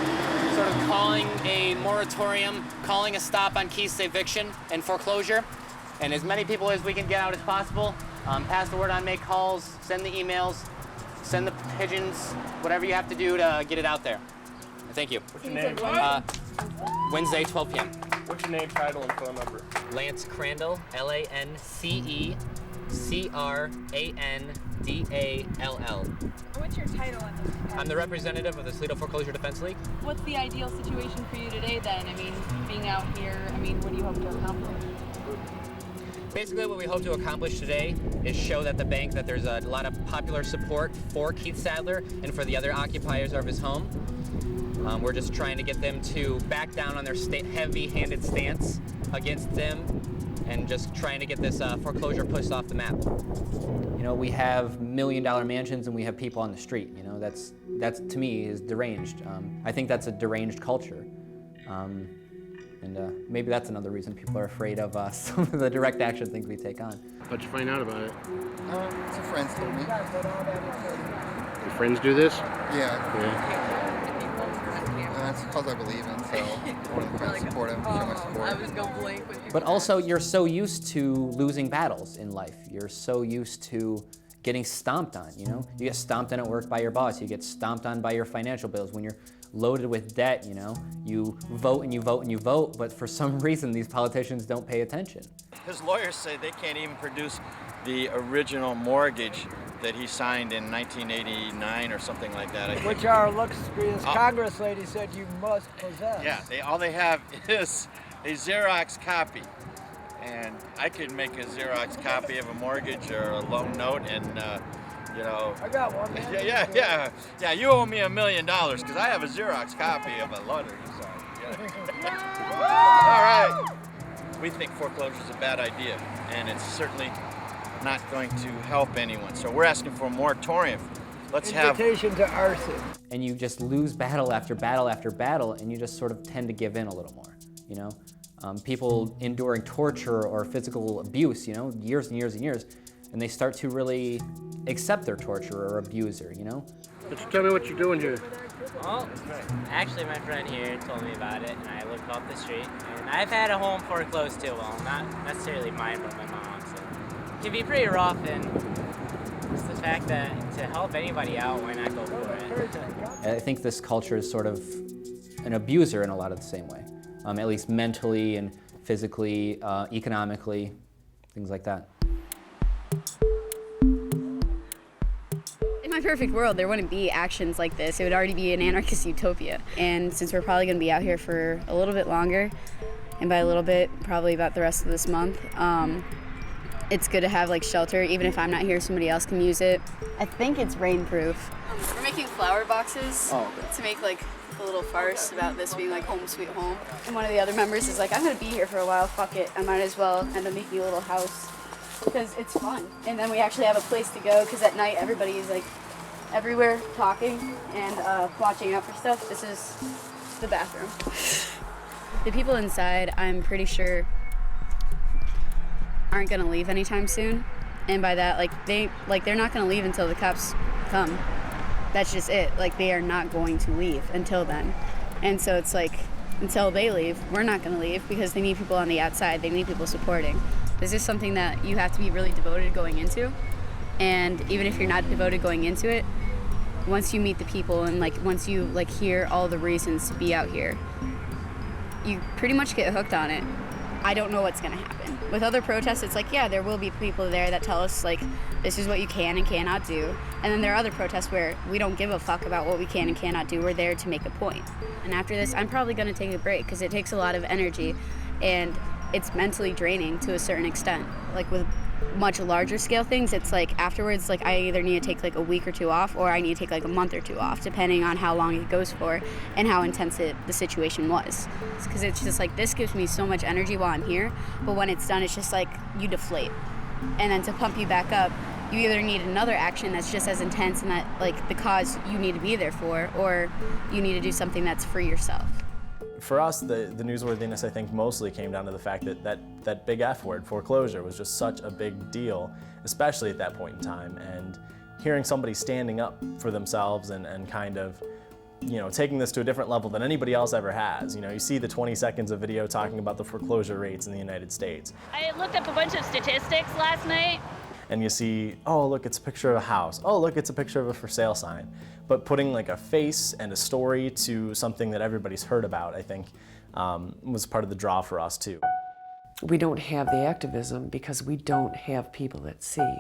sort of calling a moratorium, calling a stop on Keith's eviction and foreclosure, and as many people as we can get out as possible. Pass the word on, make calls, send the emails, send the pigeons, whatever you have to do to get it out there. Thank you. What's your name? Wednesday, 12 p.m. What's your name, title, and phone number? Lance Crandall, LanceCrandall. What's your title on this? I'm the representative of the Toledo Foreclosure Defense League. What's the ideal situation for you today then? Being out here, what do you hope to accomplish? Basically, what we hope to accomplish today is show that there's a lot of popular support for Keith Sadler and for the other occupiers of his home. We're just trying to get them to back down on their heavy-handed stance against them, and just trying to get this foreclosure pushed off the map. We have million-dollar mansions and we have people on the street. That's to me is deranged. I think that's a deranged culture. And maybe that's another reason people are afraid of some of the direct action things we take on. How'd you find out about it? Some friends told me. Your friends do this? Yeah. That's because I believe in, so I want to support him, show my support. But also, you're so used to losing battles in life. You're so used to getting stomped on, You get stomped on at work by your boss. You get stomped on by your financial bills. When you're loaded with debt, you vote and you vote and you vote, but for some reason, these politicians don't pay attention. His lawyers say they can't even produce the original mortgage that he signed in 1989 or something like that. Which our illustrious Congress lady said you must possess. Yeah, all they have is a Xerox copy. And I could make a Xerox copy of a mortgage or a loan note and, I got one. Yeah, you owe me $1 million because I have a Xerox copy of a letter you signed. All right. We think foreclosure is a bad idea, and it's certainly not going to help anyone. So we're asking for a moratorium. Let's have invitation to arson. And you just lose battle after battle after battle, and you just sort of tend to give in a little more. People enduring torture or physical abuse, years and years and years, and they start to really accept their torturer or abuser. Tell me what you're doing here. Well, actually my friend here told me about it, and I live up the street. And I've had a home foreclosed too, well, not necessarily mine, but my mom's. So it can be pretty rough, and it's the fact that to help anybody out, why not go for it? I think this culture is sort of an abuser in a lot of the same way, at least mentally and physically, economically, things like that. In my perfect world, there wouldn't be actions like this. It would already be an anarchist utopia. And since we're probably going to be out here for a little bit longer, and by a little bit, probably about the rest of this month, it's good to have like shelter. Even if I'm not here, somebody else can use it. I think it's rainproof. We're making flower boxes to make like a little farce about this being like home sweet home. And one of the other members is like, I'm gonna be here for a while, fuck it. I might as well end up making a little house because it's fun. And then we actually have a place to go because at night everybody is like everywhere talking and watching out for stuff. This is the bathroom. The people inside, I'm pretty sure, aren't gonna leave anytime soon. And by that, they're not gonna leave until the cops come. That's just it. Like, they are not going to leave until then. And so it's like, until they leave, we're not gonna leave because they need people on the outside. They need people supporting. This is something that you have to be really devoted going into. And even if you're not devoted going into it, once you meet the people and like once you like hear all the reasons to be out here, you pretty much get hooked on it. I don't know what's gonna happen. With other protests, it's like, yeah, there will be people there that tell us like, this is what you can and cannot do. And then there are other protests where we don't give a fuck about what we can and cannot do. We're there to make a point. And after this, I'm probably gonna take a break because it takes a lot of energy and it's mentally draining to a certain extent. Like with much larger scale things, it's like afterwards, like I either need to take like a week or two off or I need to take like a month or two off, depending on how long it goes for and how intense the situation was. Because it's just like, this gives me so much energy while I'm here, but when it's done, it's just like you deflate. And then to pump you back up, you either need another action that's just as intense and that like the cause you need to be there for, or you need to do something that's for yourself. For us, the newsworthiness, I think, mostly came down to the fact that big F word, foreclosure, was just such a big deal, especially at that point in time. And hearing somebody standing up for themselves and kind of, you know, taking this to a different level than anybody else ever has. You know, you see the 20 seconds of video talking about the foreclosure rates in the United States. I looked up a bunch of statistics last night. And you see, oh, look, it's a picture of a house. Oh, look, it's a picture of a for sale sign. But putting like a face and a story to something that everybody's heard about, I think, was part of the draw for us too. We don't have the activism because we don't have people that see.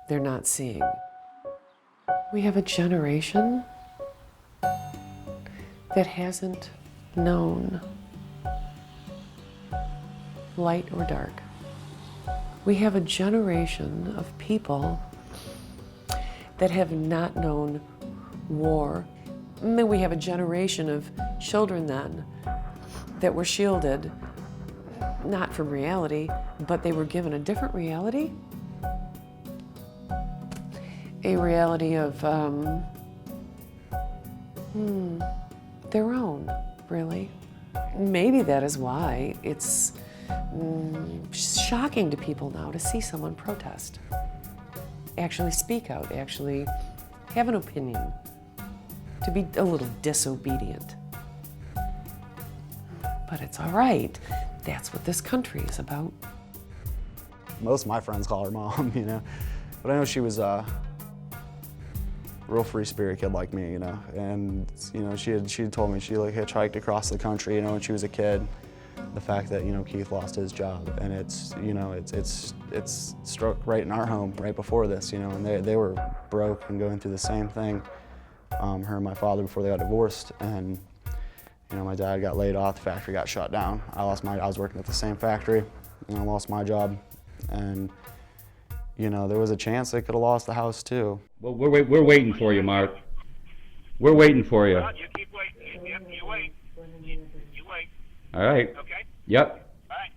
They're not seeing. We have a generation that hasn't known light or dark. We have a generation of people that have not known war. And then we have a generation of children then that were shielded, not from reality, but they were given a different reality. A reality of their own, really. Maybe that is why it's shocking to people now to see someone protest, actually speak out, actually have an opinion, to be a little disobedient. But it's all right. That's what this country is about. Most of my friends call her mom, you know, but I know she was a real free spirit kid like me, you know, and you know she had told me she like hitchhiked across the country, you know, when she was a kid. The fact that, you know, Keith lost his job, and it's, you know, it's struck right in our home right before this, you know, and they were broke and going through the same thing, her and my father, before they got divorced. And you know, my dad got laid off, the factory got shut down. I was working at the same factory, and I lost my job, and you know, there was a chance they could have lost the house too. Well, we're waiting for you, Mark. We're waiting for you. Well, you keep waiting. Yep, you wait. You wait. All right. Okay. Yep. All right.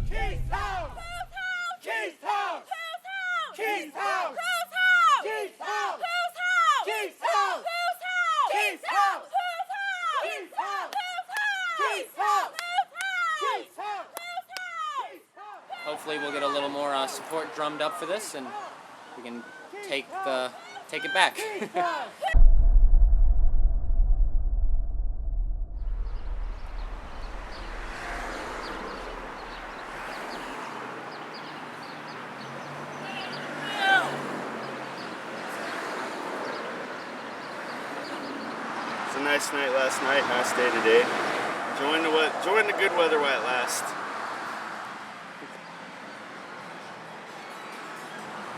Keith's house! Keith's house! Keith's house! Keith's house! Keith's house! Keith's house! Keith's house! Keith's house! Keith's house! hopefully we'll get a little more support drummed up for this, and we can take it back. It's a nice night last night, nice day today. Enjoying the good weather while it lasts.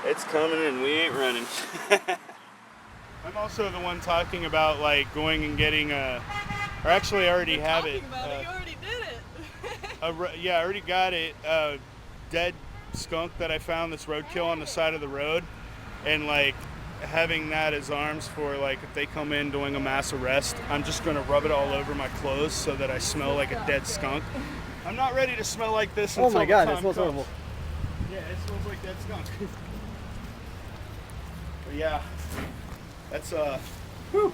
It's coming and we ain't running. I'm also the one talking about like going and getting or actually I already have it. You already did it. Yeah, I already got it. A dead skunk that I found, this roadkill on the side of the road, and like having that as arms for like if they come in doing a mass arrest, I'm just gonna rub it all over my clothes so that I smell like a dead skunk. I'm not ready to smell like this until Oh my God, the it time smells comes. horrible. Yeah, it smells like dead skunk. But yeah, that's whew.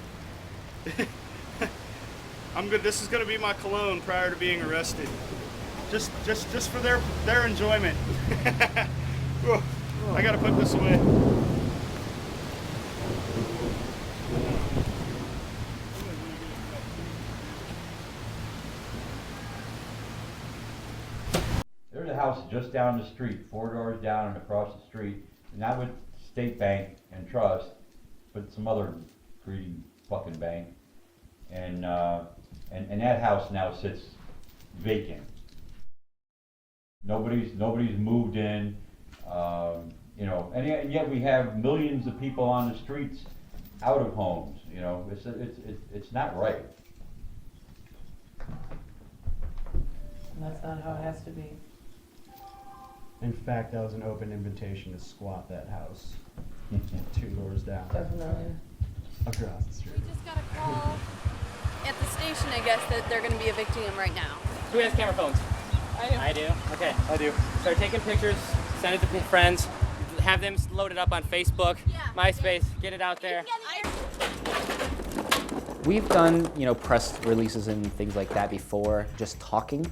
I'm good. This is gonna be my cologne prior to being arrested. Just for their enjoyment. Whew. I gotta put this away. There's a house just down the street, 4 doors down and across the street, not with State Bank and Trust, but some other greedy fucking bank. And that house now sits vacant. Nobody's moved in, you know, and yet we have millions of people on the streets out of homes. You know, it's not right. That's not how it has to be. In fact, that was an open invitation to squat that house 2 doors down. Definitely. Across the street. We just got a call at the station, I guess, that they're going to be evicting him right now. Who has camera phones? I do. I do? Okay. I do. Start taking pictures, send it to friends, have them loaded up on Facebook, MySpace, get it out there. We've done, you know, press releases and things like that before, just talking,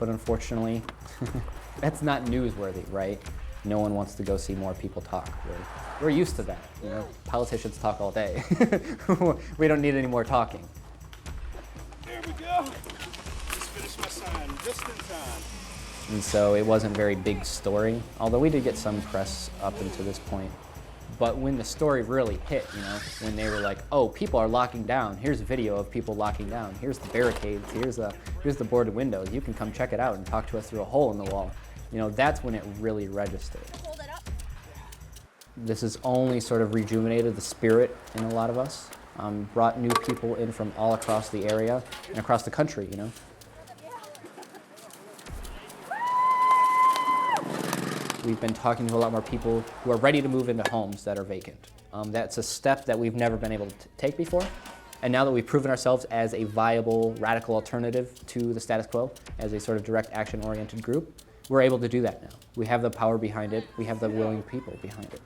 but unfortunately, that's not newsworthy, right? No one wants to go see more people talk. We're used to that, you know. Politicians talk all day. We don't need any more talking. There we go. Just finished my sign, just in time. And so it wasn't a very big story, although we did get some press up until this point. But when the story really hit, you know, when they were like, oh, people are locking down, here's a video of people locking down, here's the barricades, here's the boarded windows, you can come check it out and talk to us through a hole in the wall. You know, that's when it really registered. Hold it up. This has only sort of rejuvenated the spirit in a lot of us, brought new people in from all across the area and across the country, you know. We've been talking to a lot more people who are ready to move into homes that are vacant. That's a step that we've never been able to take before. And now that we've proven ourselves as a viable, radical alternative to the status quo, as a sort of direct action-oriented group, we're able to do that now. We have the power behind it. We have the willing people behind it.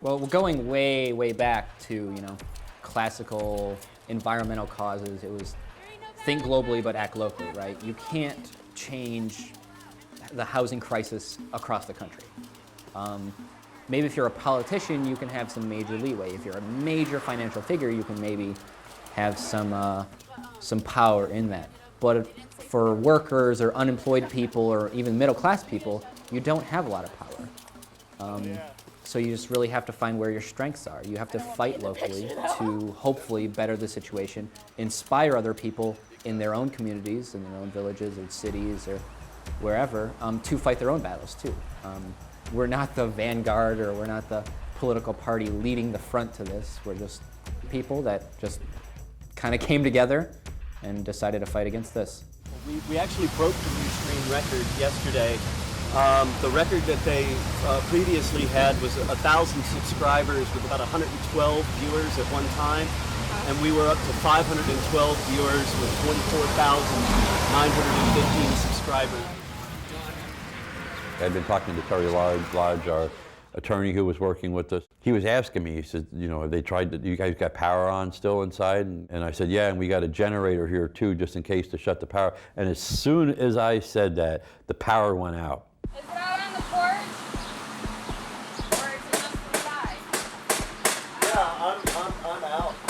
Well, we're going way, way back to, you know, classical environmental causes. It was think globally but act locally, right? You can't change the housing crisis across the country. Maybe if you're a politician, you can have some major leeway. If you're a major financial figure, you can maybe have some power in that. But for workers or unemployed people or even middle-class people, you don't have a lot of power. So you just really have to find where your strengths are. You have to fight locally to hopefully better the situation, inspire other people in their own communities, in their own villages or cities or wherever, to fight their own battles too. We're not the vanguard or we're not the political party leading the front to this. We're just people that just kind of came together and decided to fight against this. We actually broke the new screen record yesterday. The record that they previously had was 1,000 subscribers with about 112 viewers at one time. And we were up to 512 viewers with 44,915 subscribers. I'd been talking to Terry Lodge, our attorney who was working with us. He was asking me, he said, you know, have they tried to, you guys got power on still inside? And I said, yeah, and we got a generator here too, just in case to shut the power. And as soon as I said that, the power went out. Is it out on the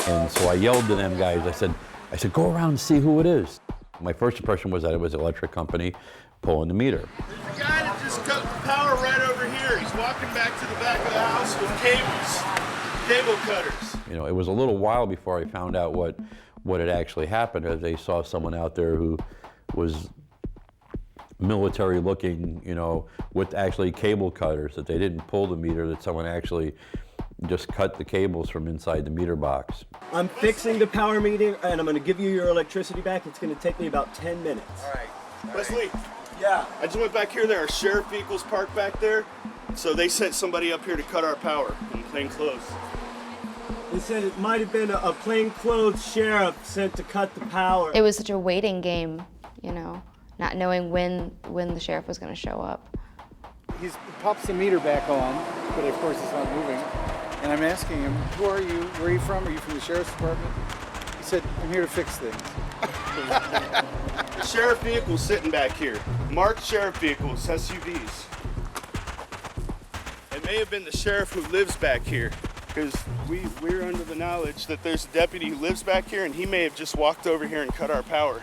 And so I yelled to them guys, I said, go around and see who it is. My first impression was that it was an electric company pulling the meter. There's a guy that just cut the power right over here. He's walking back to the back of the house with cable cutters. You know, it was a little while before I found out what had actually happened, as they saw someone out there who was military looking, you know, with actually cable cutters, that they didn't pull the meter, that someone actually just cut the cables from inside the meter box. I'm fixing the power meter, and I'm going to give you your electricity back. It's going to take me about 10 minutes. All right. Wesley. Yeah. I just went back here. There are sheriff vehicles parked back there. So they sent somebody up here to cut our power in plain clothes. They said it might have been a plainclothes sheriff sent to cut the power. It was such a waiting game, you know, not knowing when the sheriff was going to show up. He pops the meter back on, but of course it's not moving. And I'm asking him, who are you? Where are you from? Are you from the sheriff's department? He said, I'm here to fix things. The sheriff vehicle's sitting back here. Marked sheriff vehicles, SUVs. It may have been the sheriff who lives back here, because we're under the knowledge that there's a deputy who lives back here, and he may have just walked over here and cut our power.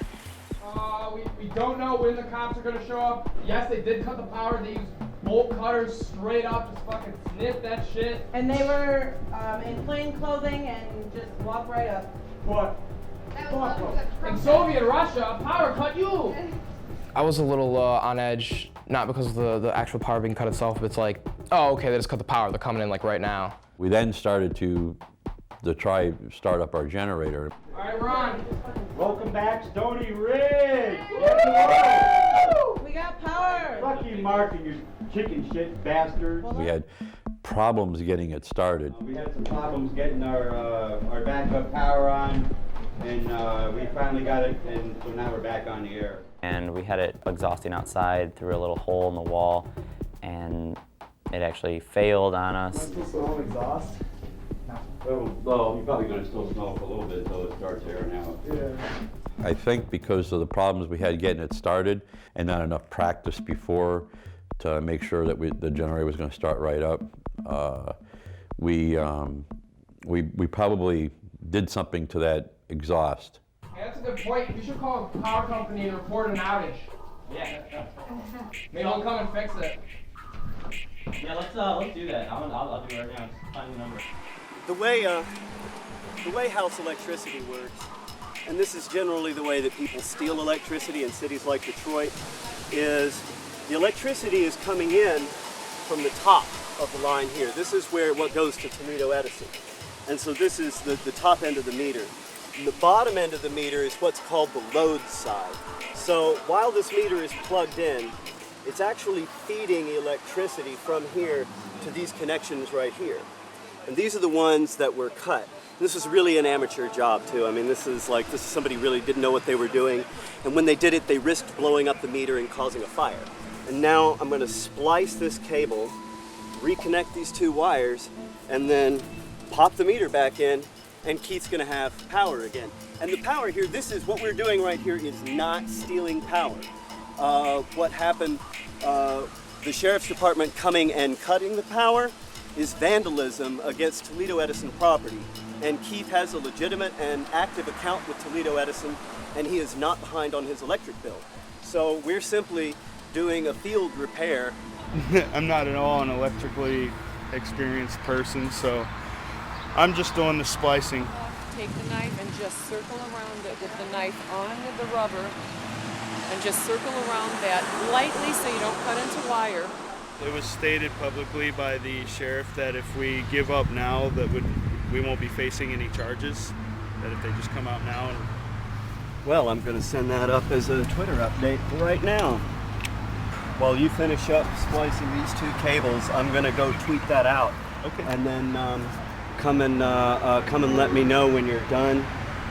We don't know when the cops are going to show up. Yes, they did cut the power. They used bolt cutters straight up, just fucking snip that shit. And they were in plain clothing and just walked right up. What? In Soviet Russia, power cut you. I was a little on edge, not because of the actual power being cut itself, but it's like, oh, okay, they just cut the power. They're coming in like right now. We then started to try start up our generator. All right, Ron. Welcome back, Stony Ridge. We got power. Fuck you, Mark, and your chicken shit bastard. We had problems getting it started. We had some problems getting our backup power on, and we finally got it, and so now we're back on the air. And we had it exhausting outside through a little hole in the wall, and it actually failed on us. Still exhaust? Well, you're probably going to still smell for a little bit until it starts airing out. Yeah. I think because of the problems we had getting it started and not enough practice before to make sure that the generator was going to start right up, we probably did something to that exhaust. Yeah, that's a good point. You should call a power company and report an outage. Yeah. Maybe I'll come and fix it. Yeah, let's do that. I'll do it right now. Just find the number. The way house electricity works, and this is generally the way that people steal electricity in cities like Detroit, is the electricity is coming in from the top of the line here. This is what goes to Toledo Edison. And so this is the top end of the meter. And the bottom end of the meter is what's called the load side. So while this meter is plugged in, it's actually feeding electricity from here to these connections right here. And these are the ones that were cut. This is really an amateur job too. I mean, this is somebody really didn't know what they were doing. And when they did it, they risked blowing up the meter and causing a fire. And now I'm going to splice this cable, reconnect these two wires, and then pop the meter back in, and Keith's going to have power again. And the power here, this is what we're doing right here, is not stealing power. What happened, the sheriff's department coming and cutting the power is vandalism against Toledo Edison property. And Keith has a legitimate and active account with Toledo Edison, and he is not behind on his electric bill. So we're simply doing a field repair. I'm not at all an electrically experienced person, so I'm just doing the splicing. Take the knife and just circle around it with the knife on the rubber, and just circle around that lightly so you don't cut into wire. It was stated publicly by the sheriff that if we give up now, that we won't be facing any charges, that if they just come out now. Well, I'm going to send that up as a Twitter update right now. While you finish up splicing these two cables, I'm going to go tweet that out. Okay. And then come and let me know when you're done,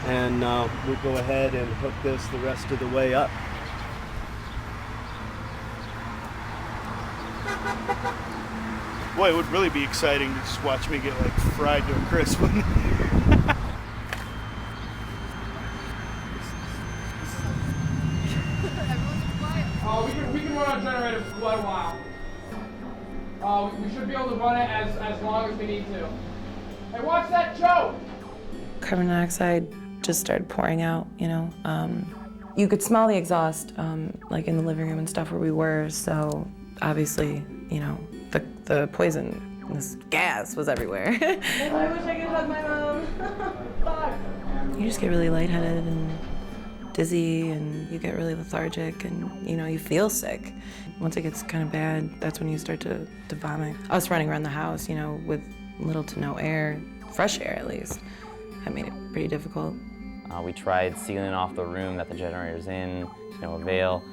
and we'll go ahead and hook this the rest of the way up. Boy, it would really be exciting to just watch me get like fried to a crisp. We can run our generator for quite a while. We should be able to run it as long as we need to. Hey, watch that, Joe! Carbon monoxide just started pouring out, you know. You could smell the exhaust, like in the living room and stuff where we were, so obviously, you know, the poisonous gas was everywhere. I wish I could hug my mom. Fuck. You just get really lightheaded and dizzy, and you get really lethargic, and, you know, you feel sick. Once it gets kind of bad, that's when you start to vomit. Us running around the house, you know, with little to no air, fresh air at least, that made it pretty difficult. We tried sealing off the room that the generator's in, to no avail,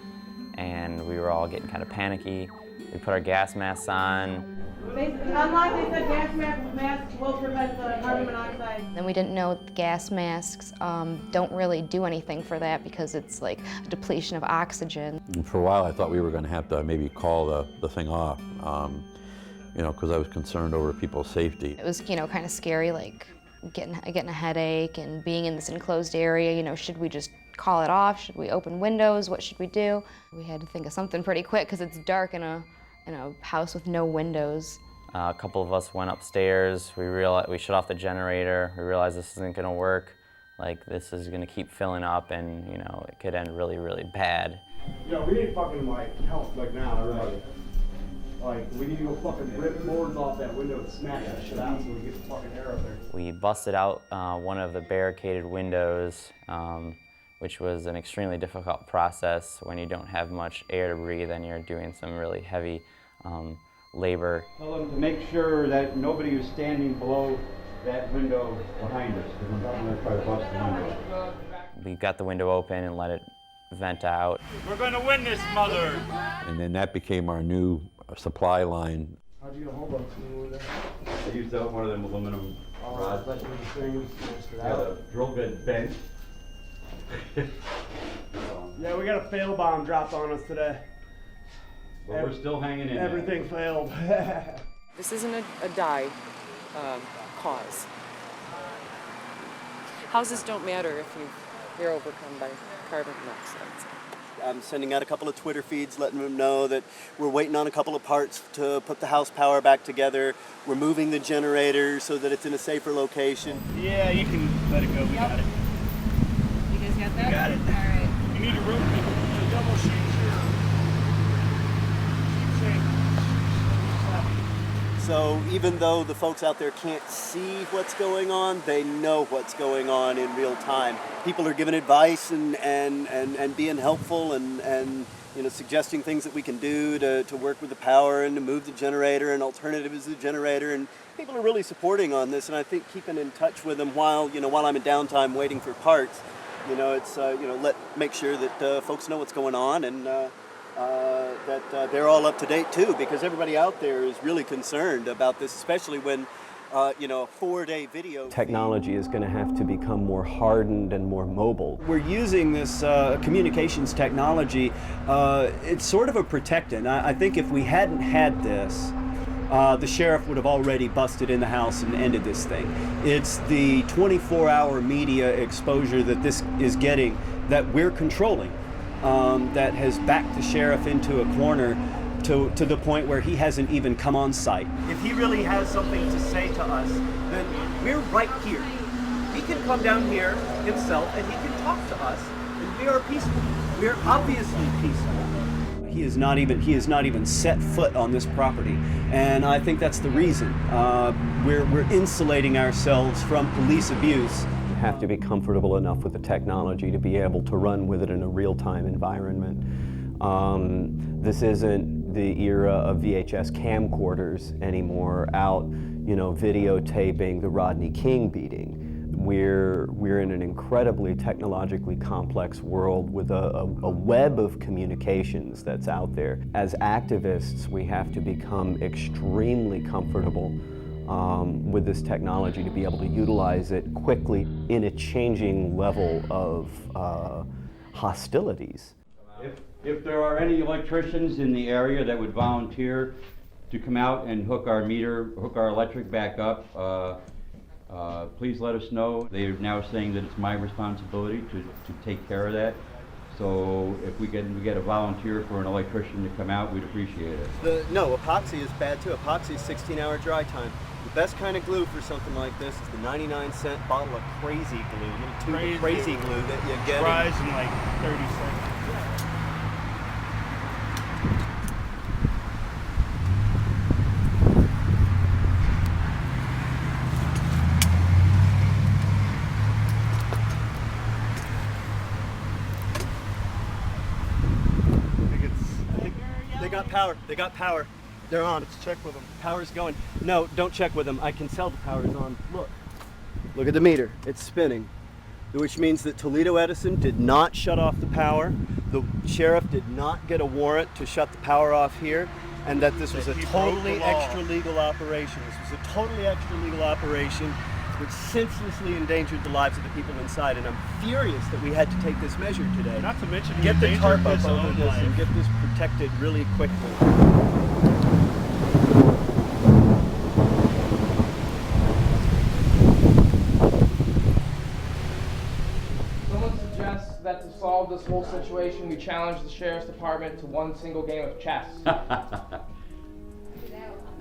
and we were all getting kind of panicky. We put our gas masks on. Unlike they said gas masks will prevent the carbon monoxide. Then we didn't know the gas masks don't really do anything for that because it's like a depletion of oxygen. And for a while I thought we were going to have to maybe call the thing off, you know, because I was concerned over people's safety. It was, you know, kind of scary, like getting a headache and being in this enclosed area. You know, should we just call it off? Should we open windows? What should we do? We had to think of something pretty quick because it's dark in a house with no windows. A couple of us went upstairs. We shut off the generator. We realized this isn't going to work. Like, this is going to keep filling up, and, you know, it could end really, really bad. Yo, we need fucking, like, help, like, now, everybody. Like, we need to go fucking rip boards off that window and smash that shit out so we get the fucking air up there. We busted out one of the barricaded windows, which was an extremely difficult process when you don't have much air to breathe and you're doing some really heavy labor. Tell them to make sure that nobody is standing below that window behind us, because we're going to try to bust the window. We got the window open and let it vent out. We're going to win this, mother! And then that became our new supply line. How'd you get a hold of it? I used out one of them aluminum rods. Yeah, the drill bit bent. Yeah, we got a fail bomb dropped on us today. But we're still hanging in. Everything failed. This isn't a die cause. Houses don't matter if you're overcome by carbon monoxide. I'm sending out a couple of Twitter feeds letting them know that we're waiting on a couple of parts to put the house power back together. We're moving the generator so that it's in a safer location. Yeah, you can let it go. We got it. You guys got that? We got it. All right. You need a room to double sheet So even though the folks out there can't see what's going on, they know what's going on in real time. People are giving advice and being helpful and you know, suggesting things that we can do to work with the power and to move the generator and alternatives to the generator. And people are really supporting on this, and I think keeping in touch with them while I'm in downtime waiting for parts, you know, it's make sure that folks know what's going on, and that they're all up to date too, because everybody out there is really concerned about this, especially when a 4-day video. Technology is going to have to become more hardened and more mobile. We're using this communications technology. It's sort of a protectant. I think if we hadn't had this, the sheriff would have already busted in the house and ended this thing. It's the 24-hour media exposure that this is getting that we're controlling. That has backed the sheriff into a corner to the point where he hasn't even come on site. If he really has something to say to us, then we're right here. He can come down here himself and he can talk to us, and we are peaceful. We are obviously peaceful. He is not even set foot on this property, and I think that's the reason. We're insulating ourselves from police abuse. Have to be comfortable enough with the technology to be able to run with it in a real-time environment. This isn't the era of VHS camcorders anymore, out, videotaping the Rodney King beating. We're in an incredibly technologically complex world with a web of communications that's out there. As activists, we have to become extremely comfortable with this technology to be able to utilize it quickly in a changing level of hostilities. If there are any electricians in the area that would volunteer to come out and hook our electric back up, please let us know. They are now saying that it's my responsibility to take care of that. So if we get a volunteer for an electrician to come out, we'd appreciate it. No, epoxy is bad too. Epoxy is 16-hour dry time. The best kind of glue for something like this is the 99-cent bottle of crazy glue, little tube of crazy glue that you get. Dries in like 30 seconds. They got power. They're on. Let's check with them. Power's going. No, don't check with them. I can tell the power's on. Look at the meter. It's spinning, which means that Toledo Edison did not shut off the power. The sheriff did not get a warrant to shut the power off here, and that this was a totally extra-legal operation. This was a totally extra-legal operation which senselessly endangered the lives of the people inside, and I'm furious that we had to take this measure today. Not to mention, get the tarp up his over own this life. and get this protected really quickly. Someone suggests that to solve this whole situation, we challenge the sheriff's department to one single game of chess.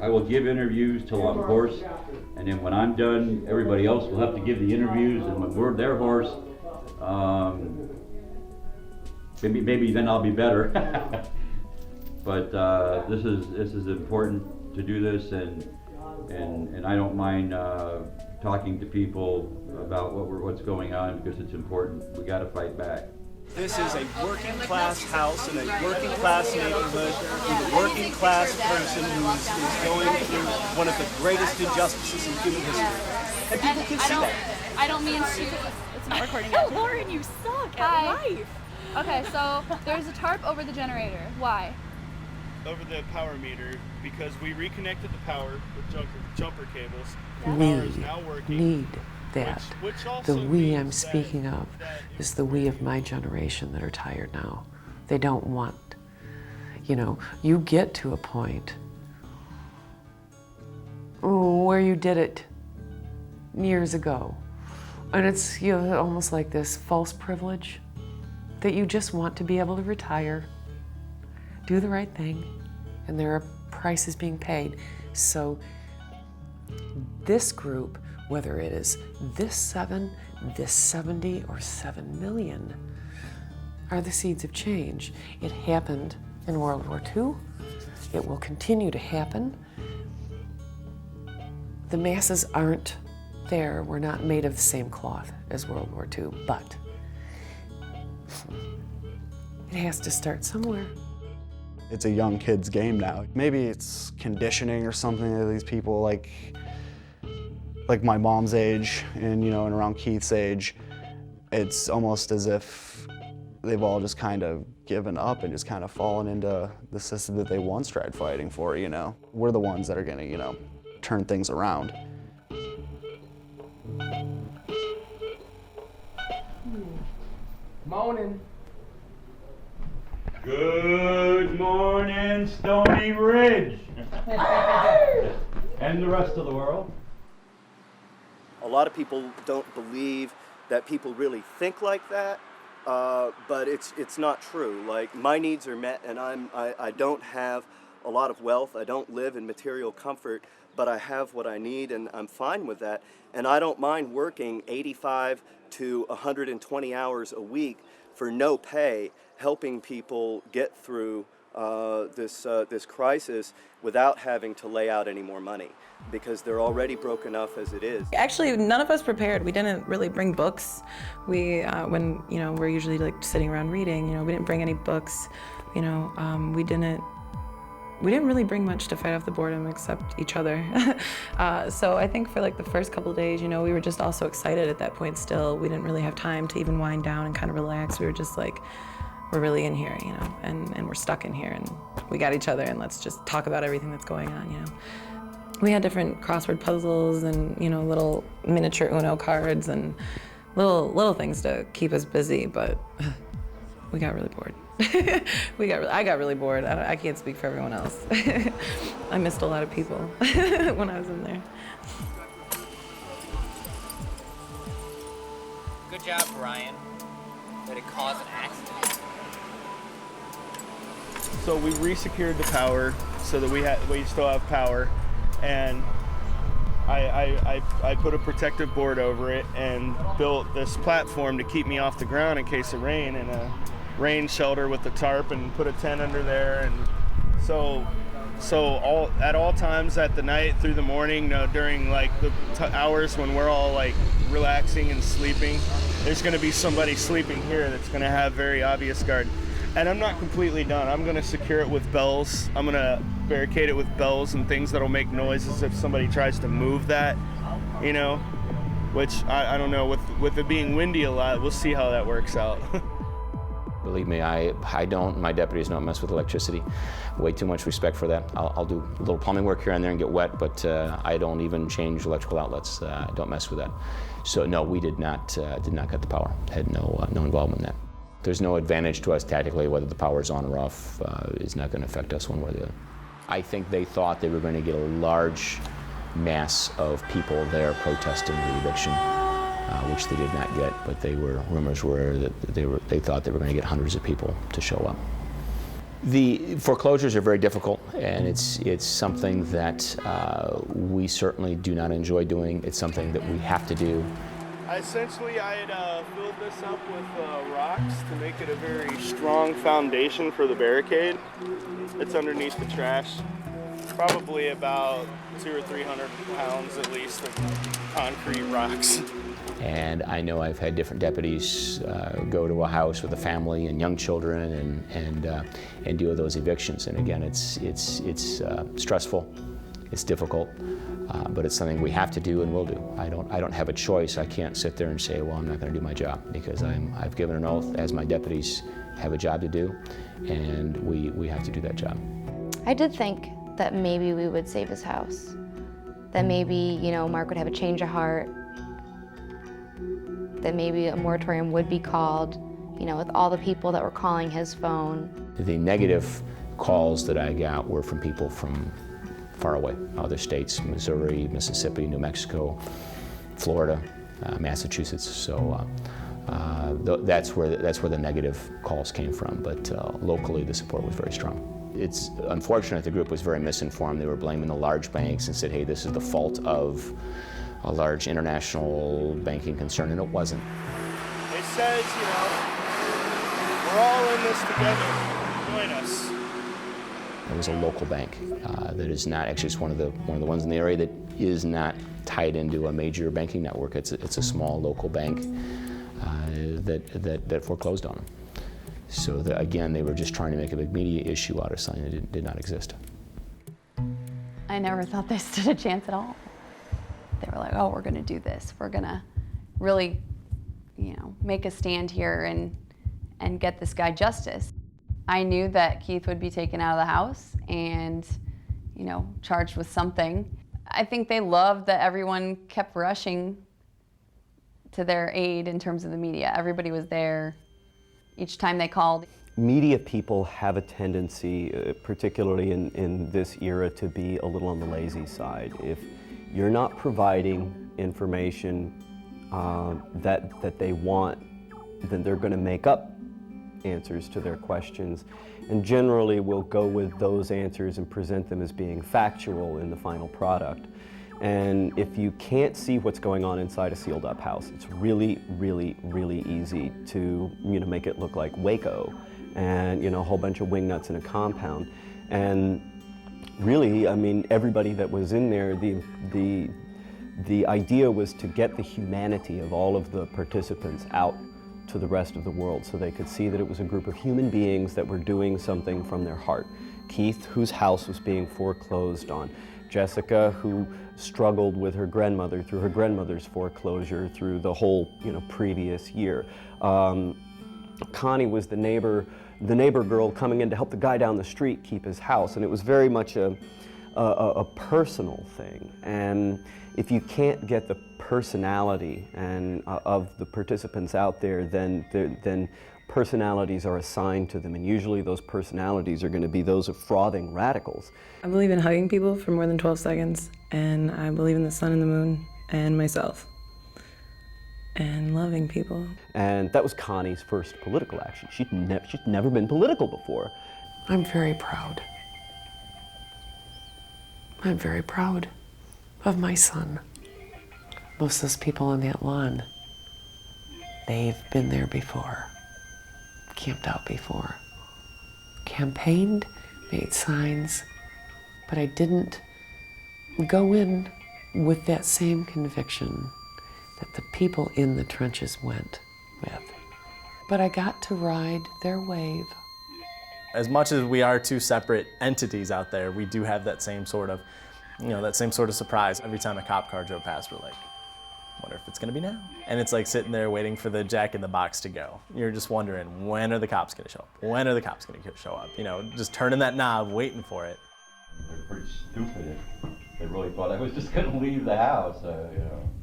I will give interviews till I'm hoarse, and then when I'm done, everybody else will have to give the interviews, and when we're their hoarse, maybe then I'll be better. But this is important to do this, and I don't mind talking to people about what's going on because it's important. We got to fight back. This is a working class house in a working class neighborhood with a working class person who is going through one of the greatest injustices in human history. And people can see that. I don't mean to. It's not recording yet. Lauren, you suck at life. Okay, so there's a tarp over the generator. Why? Over the power meter, because we reconnected the power with jumper cables. The We power is now working. need that. Which also The we I'm means that- speaking of is the we of my generation that are tired now. They don't want. You get to a point where you did it years ago. And it's almost like this false privilege that you just want to be able to retire, do the right thing, and there are prices being paid. So this group, whether it is this 7, this 70, or 7 million, are the seeds of change. It happened in World War II. It will continue to happen. The masses aren't there. We're not made of the same cloth as World War II, but it has to start somewhere. It's a young kid's game now. Maybe it's conditioning or something that these people like my mom's age and and around Keith's age, it's almost as if they've all just kind of given up and just kind of fallen into the system that they once tried fighting for, We're the ones that are gonna, turn things around. Moaning. Good morning, Stony Ridge. And the rest of the world. A lot of people don't believe that people really think like that, but it's not true. Like, my needs are met, and I don't have a lot of wealth. I don't live in material comfort, but I have what I need, and I'm fine with that. And I don't mind working 85 to 120 hours a week for no pay, helping people get through this crisis without having to lay out any more money, because they're already broke enough as it is. Actually, none of us prepared. We didn't really bring books. We, when we're usually like sitting around reading, we didn't bring any books. We didn't really bring much to fight off the boredom except each other. So I think for like the first couple of days, we were just all so excited at that point still. We didn't really have time to even wind down and kind of relax. We were just like, we're really in here, and we're stuck in here, and we got each other, and let's just talk about everything that's going on, We had different crossword puzzles and, little miniature Uno cards and little things to keep us busy, but we got really bored. I got really bored. I can't speak for everyone else. I missed a lot of people when I was in there. Good job, Brian. Did it cause an accident? So we resecured the power so that we still have power, and I put a protective board over it and built this platform to keep me off the ground in case of rain, and a rain shelter with the tarp, and put a tent under there. And so at all times at the night through the morning, during like the hours when we're all like relaxing and sleeping, there's going to be somebody sleeping here that's going to have very obvious guard. And I'm not completely done. I'm going to secure it with bells. I'm going to barricade it with bells and things that'll make noises if somebody tries to move that, which I don't know. With it being windy a lot, we'll see how that works out. Believe me, my deputies don't mess with electricity. Way too much respect for that. I'll do a little plumbing work here and there and get wet, but I don't even change electrical outlets. Don't mess with that. So no, we did not cut the power. Had no involvement in that. There's no advantage to us tactically whether the power's on or off. Is not going to affect us one way or the other. I think they thought they were going to get a large mass of people there protesting the eviction, which they did not get. But rumors were that they thought they were going to get hundreds of people to show up. The foreclosures are very difficult, and it's something that we certainly do not enjoy doing. It's something that we have to do. Essentially, I had filled this up with rocks to make it a very strong foundation for the barricade. It's underneath the trash. Probably about 200 or 300 pounds at least of concrete rocks. And I know I've had different deputies go to a house with a family and young children and deal with those evictions. And again, it's stressful, it's difficult, but it's something we have to do and will do. I don't have a choice. I can't sit there and say, well, I'm not going to do my job, because I've given an oath, as my deputies have a job to do, and we have to do that job. I did think that maybe we would save his house, that maybe Mark would have a change of heart, that maybe a moratorium would be called, with all the people that were calling his phone. The negative calls that I got were from people from far away, other states, Missouri, Mississippi, New Mexico, Florida, Massachusetts. So that's where the negative calls came from. But locally, the support was very strong. It's unfortunate the group was very misinformed. They were blaming the large banks and said, hey, this is the fault of a large international banking concern, and it wasn't. It says, we're all in this together. Join us. It was a local bank that is not, actually it's one of the ones in the area that is not tied into a major banking network. It's a small local bank that foreclosed on them. So again, they were just trying to make a big media issue out of something that did not exist. I never thought they stood a chance at all. They were like, oh, we're going to do this. We're going to really, make a stand here and get this guy justice. I knew that Keith would be taken out of the house and, charged with something. I think they loved that everyone kept rushing to their aid in terms of the media. Everybody was there each time they called. Media people have a tendency, particularly in this era, to be a little on the lazy side. If you're not providing information that they want, then they're going to make up answers to their questions, and generally will go with those answers and present them as being factual in the final product. And if you can't see what's going on inside a sealed up house, it's really, really, really easy to make it look like Waco and a whole bunch of wingnuts in a compound. And really, everybody that was in there, the idea was to get the humanity of all of the participants out to the rest of the world so they could see that it was a group of human beings that were doing something from their heart. Keith, whose house was being foreclosed on. Jessica, who struggled with her grandmother through her grandmother's foreclosure through the whole previous year. Connie was the neighbor girl coming in to help the guy down the street keep his house, and it was very much a personal thing. And if you can't get the personality of the participants out there, then personalities are assigned to them, and usually those personalities are going to be those of frothing radicals. I believe in hugging people for more than 12 seconds, and I believe in the sun and the moon and myself, and loving people. And that was Connie's first political action. She'd never been political before. I'm very proud. I'm very proud of my son. Most of those people on that lawn, they've been there before, camped out before, campaigned, made signs, but I didn't go in with that same conviction that the people in the trenches went with. But I got to ride their wave. As much as we are two separate entities out there, we do have that same sort of, that same sort of surprise. Every time a cop car drove past, we're like, wonder if it's gonna be now. And it's like sitting there waiting for the Jack in the Box to go. You're just wondering, when are the cops gonna show up? When are the cops gonna show up? Just turning that knob, waiting for it. They're pretty stupid. They really thought I was just gonna leave the house,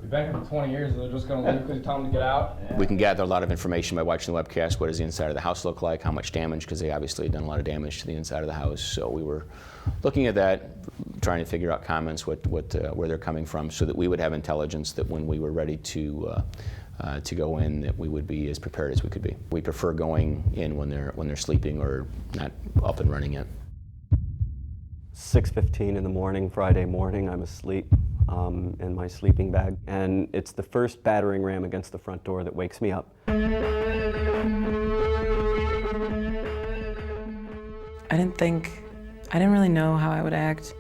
We've been here for 20 years and they're just gonna leave because you tell them to get out? We can gather a lot of information by watching the webcast. What does the inside of the house look like? How much damage? Because they obviously had done a lot of damage to the inside of the house. So we were looking at that, trying to figure out comments, where they're coming from, so that we would have intelligence that when we were ready to go in, that we would be as prepared as we could be. We prefer going in when they're sleeping or not up and running yet. 6:15 in the morning, Friday morning, I'm asleep in my sleeping bag, and it's the first battering ram against the front door that wakes me up. I didn't really know how I would act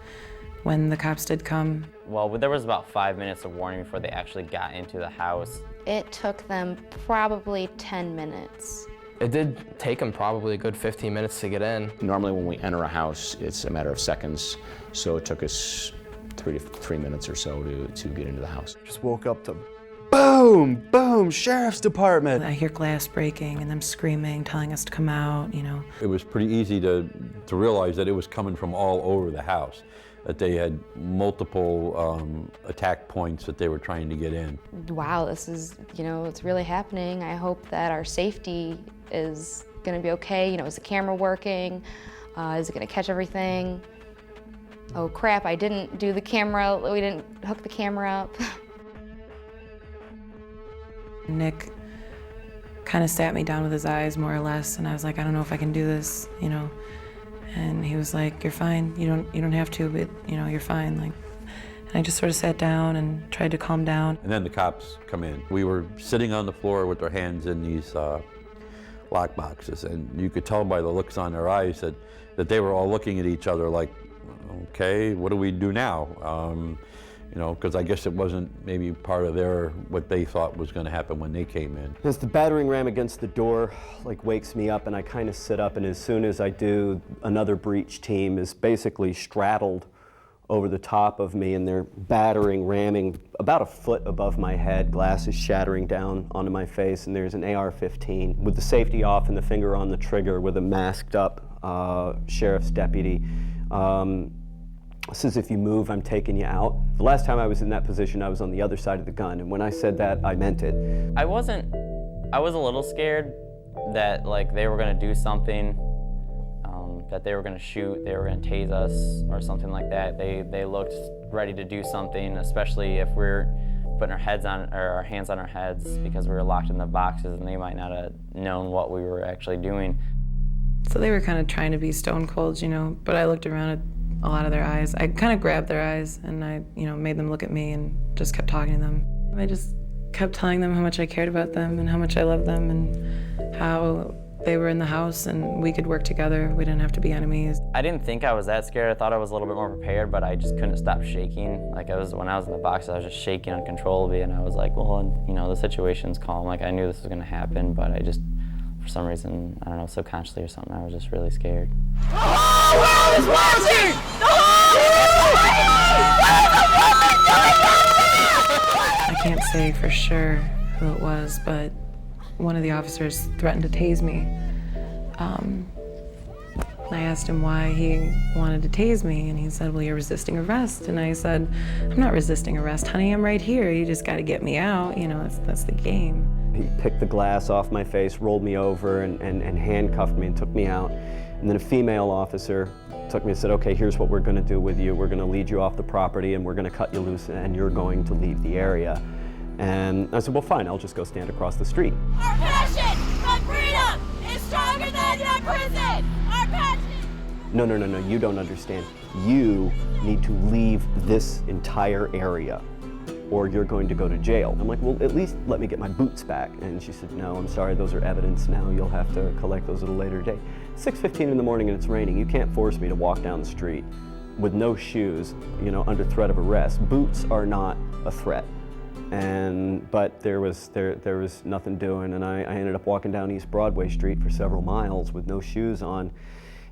when the cops did come. Well, there was about 5 minutes of warning before they actually got into the house. It took them probably 10 minutes. It did take them probably a good 15 minutes to get in. Normally when we enter a house, it's a matter of seconds, so it took us 3 minutes or so to get into the house. Just woke up to boom, boom, sheriff's department. I hear glass breaking and them screaming, telling us to come out, It was pretty easy to realize that it was coming from all over the house, that they had multiple attack points that they were trying to get in. Wow, this is, it's really happening. I hope that our safety is gonna be okay. Is the camera working? Is it gonna catch everything? Oh crap, I didn't do the camera, we didn't hook the camera up. Nick kind of sat me down with his eyes, more or less, and I was like, I don't know if I can do this, And he was like, you're fine, you don't have to, but you're fine. And I just sort of sat down and tried to calm down. And then the cops come in. We were sitting on the floor with our hands in these lock boxes, and you could tell by the looks on their eyes that they were all looking at each other like, okay, what do we do now? Because I guess it wasn't maybe part of what they thought was going to happen when they came in. As the battering ram against the door wakes me up, and I kind of sit up, and as soon as I do, another breach team is basically straddled over the top of me, and they're ramming about a foot above my head, glass is shattering down onto my face, and there's an AR-15 with the safety off and the finger on the trigger with a masked up sheriff's deputy. Says, if you move, I'm taking you out. The last time I was in that position, I was on the other side of the gun, and when I said that, I meant it. I was a little scared that they were gonna do something, that they were gonna shoot, they were gonna tase us or something like that. They looked ready to do something, especially if we're putting our hands on our heads because we were locked in the boxes, and they might not have known what we were actually doing. So they were kind of trying to be stone cold, but I looked around at a lot of their eyes. I kind of grabbed their eyes and I, made them look at me and just kept talking to them. I just kept telling them how much I cared about them and how much I loved them and how they were in the house and we could work together. We didn't have to be enemies. I didn't think I was that scared. I thought I was a little bit more prepared, but I just couldn't stop shaking. When I was in the box, I was just shaking uncontrollably, and I was like, well, the situation's calm. I knew this was gonna happen, but I just, for some reason, I don't know, subconsciously or something, I was just really scared. The whole world is watching! The whole I can't say for sure who it was, but one of the officers threatened to tase me. I asked him why he wanted to tase me, and he said, well, you're resisting arrest. And I said, I'm not resisting arrest, honey, I'm right here. You just gotta get me out, that's the game. He picked the glass off my face, rolled me over, and handcuffed me and took me out. And then a female officer took me and said, okay, here's what we're gonna do with you. We're gonna lead you off the property, and we're gonna cut you loose, and you're going to leave the area. And I said, well, fine, I'll just go stand across the street. Our passion for freedom is stronger than your prison! Our passion! no, you don't understand. You need to leave this entire area or you're going to go to jail. I'm like, well, at least let me get my boots back. And she said, no, I'm sorry, those are evidence now. You'll have to collect those at a later date. 6:15 in the morning and it's raining. You can't force me to walk down the street with no shoes, you know, under threat of arrest. Boots are not a threat. But there was nothing doing, and I ended up walking down East Broadway Street for several miles with no shoes on.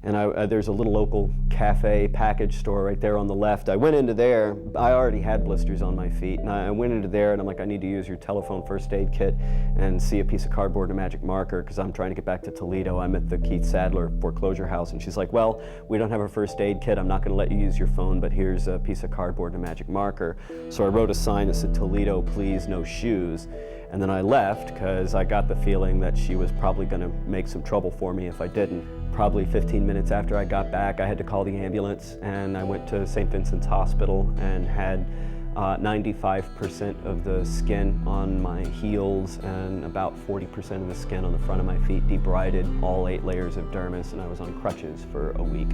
And there's a little local cafe package store right there on the left. I went into there. I already had blisters on my feet, and I went into there and I'm like, I need to use your telephone first aid kit and see a piece of cardboard and a magic marker because I'm trying to get back to Toledo. I'm at the Keith Sadler foreclosure house, and she's like, well, we don't have a first aid kit. I'm not going to let you use your phone, but here's a piece of cardboard and a magic marker. So I wrote a sign that said, Toledo, please, no shoes. And then I left because I got the feeling that she was probably going to make some trouble for me if I didn't. Probably 15 minutes after I got back, I had to call the ambulance, and I went to St. Vincent's Hospital and had 95% of the skin on my heels and about 40% of the skin on the front of my feet debrided, all 8 layers of dermis, and I was on crutches for a week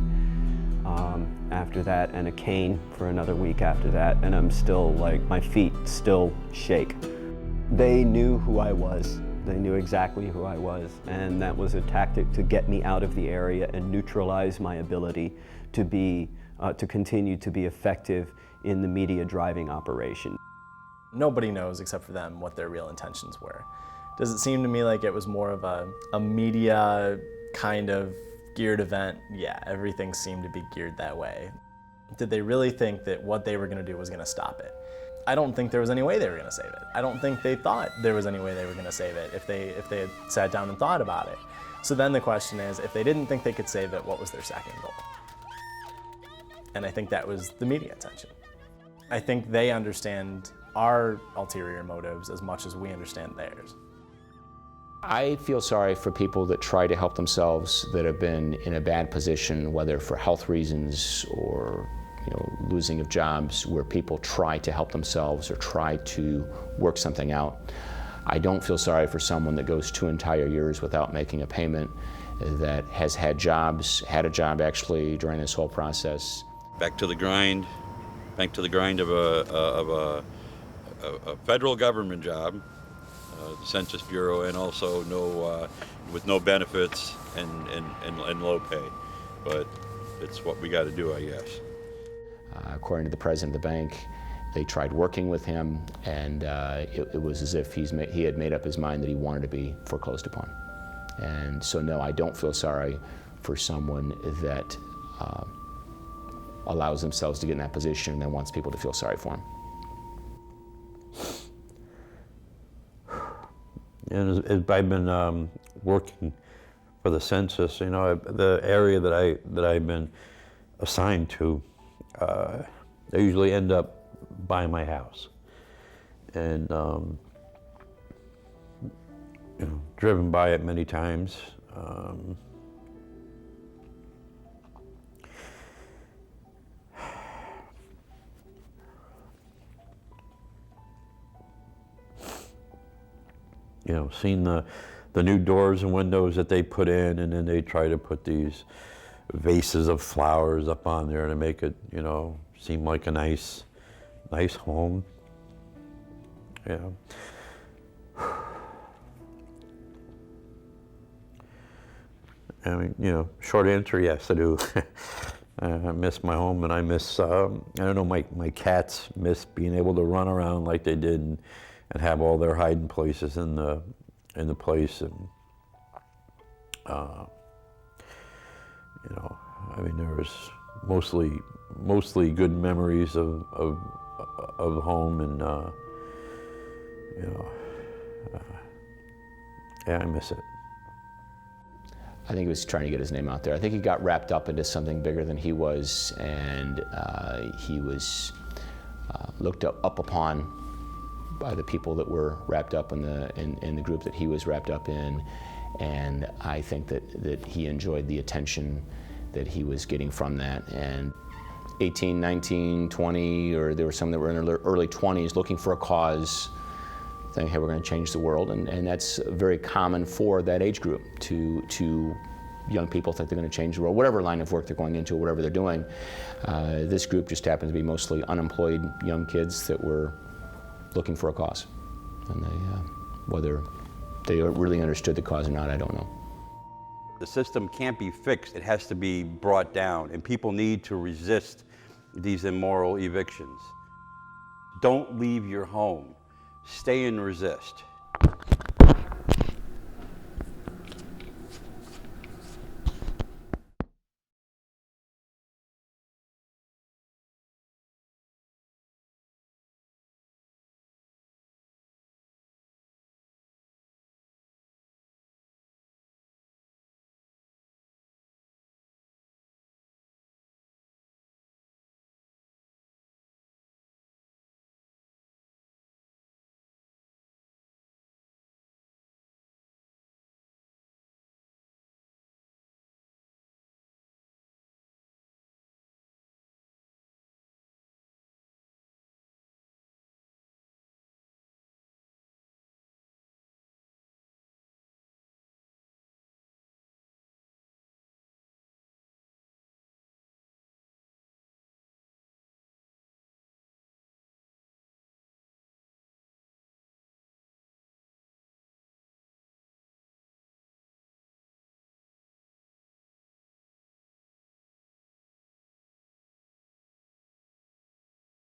after that, and a cane for another week after that, and I'm still like, my feet still shake. They knew who I was. They knew exactly who I was, and that was a tactic to get me out of the area and neutralize my ability to continue to be effective in the media driving operation. Nobody knows except for them what their real intentions were. Does it seem to me like it was more of a media kind of geared event? Yeah, everything seemed to be geared that way. Did they really think that what they were going to do was going to stop it? I don't think there was any way they were going to save it. I don't think they thought there was any way they were going to save it if they had sat down and thought about it. So then the question is, if they didn't think they could save it, what was their second goal? And I think that was the media attention. I think they understand our ulterior motives as much as we understand theirs. I feel sorry for people that try to help themselves that have been in a bad position, whether for health reasons or losing of jobs, where people try to help themselves or try to work something out. I don't feel sorry for someone that goes 2 entire years without making a payment, that has had a job actually during this whole process. Back to the grind of a federal government job, the Census Bureau, and also with no benefits and low pay. But it's what we got to do, I guess. According to the president of the bank, they tried working with him, and it was as if he had made up his mind that he wanted to be foreclosed upon. And so no, I don't feel sorry for someone that allows themselves to get in that position and then wants people to feel sorry for him. And as I've been working for the census, the area that I've been assigned to, I usually end up by my house, and driven by it many times. Seen the new doors and windows that they put in, and then they try to put these vases of flowers up on there to make it, seem like a nice home. Yeah. I mean, short answer, yes, I do. I miss my home, and I miss, I don't know, my cats miss being able to run around like they did and have all their hiding places in the place, and I mean, there was mostly good memories of home, and yeah, I miss it. I think he was trying to get his name out there. I think he got wrapped up into something bigger than he was, and he was looked up upon by the people that were wrapped up in the group that he was wrapped up in, and I think that he enjoyed the attention that he was getting from that. And 18, 19, 20, or there were some that were in their early 20s looking for a cause, saying, hey, we're going to change the world, and that's very common for that age group to young people think they're going to change the world, whatever line of work they're going into, whatever they're doing. This group just happened to be mostly unemployed young kids that were looking for a cause. And whether they really understood the cause or not, I don't know. The system can't be fixed. It has to be brought down, and people need to resist these immoral evictions. Don't leave your home. Stay and resist.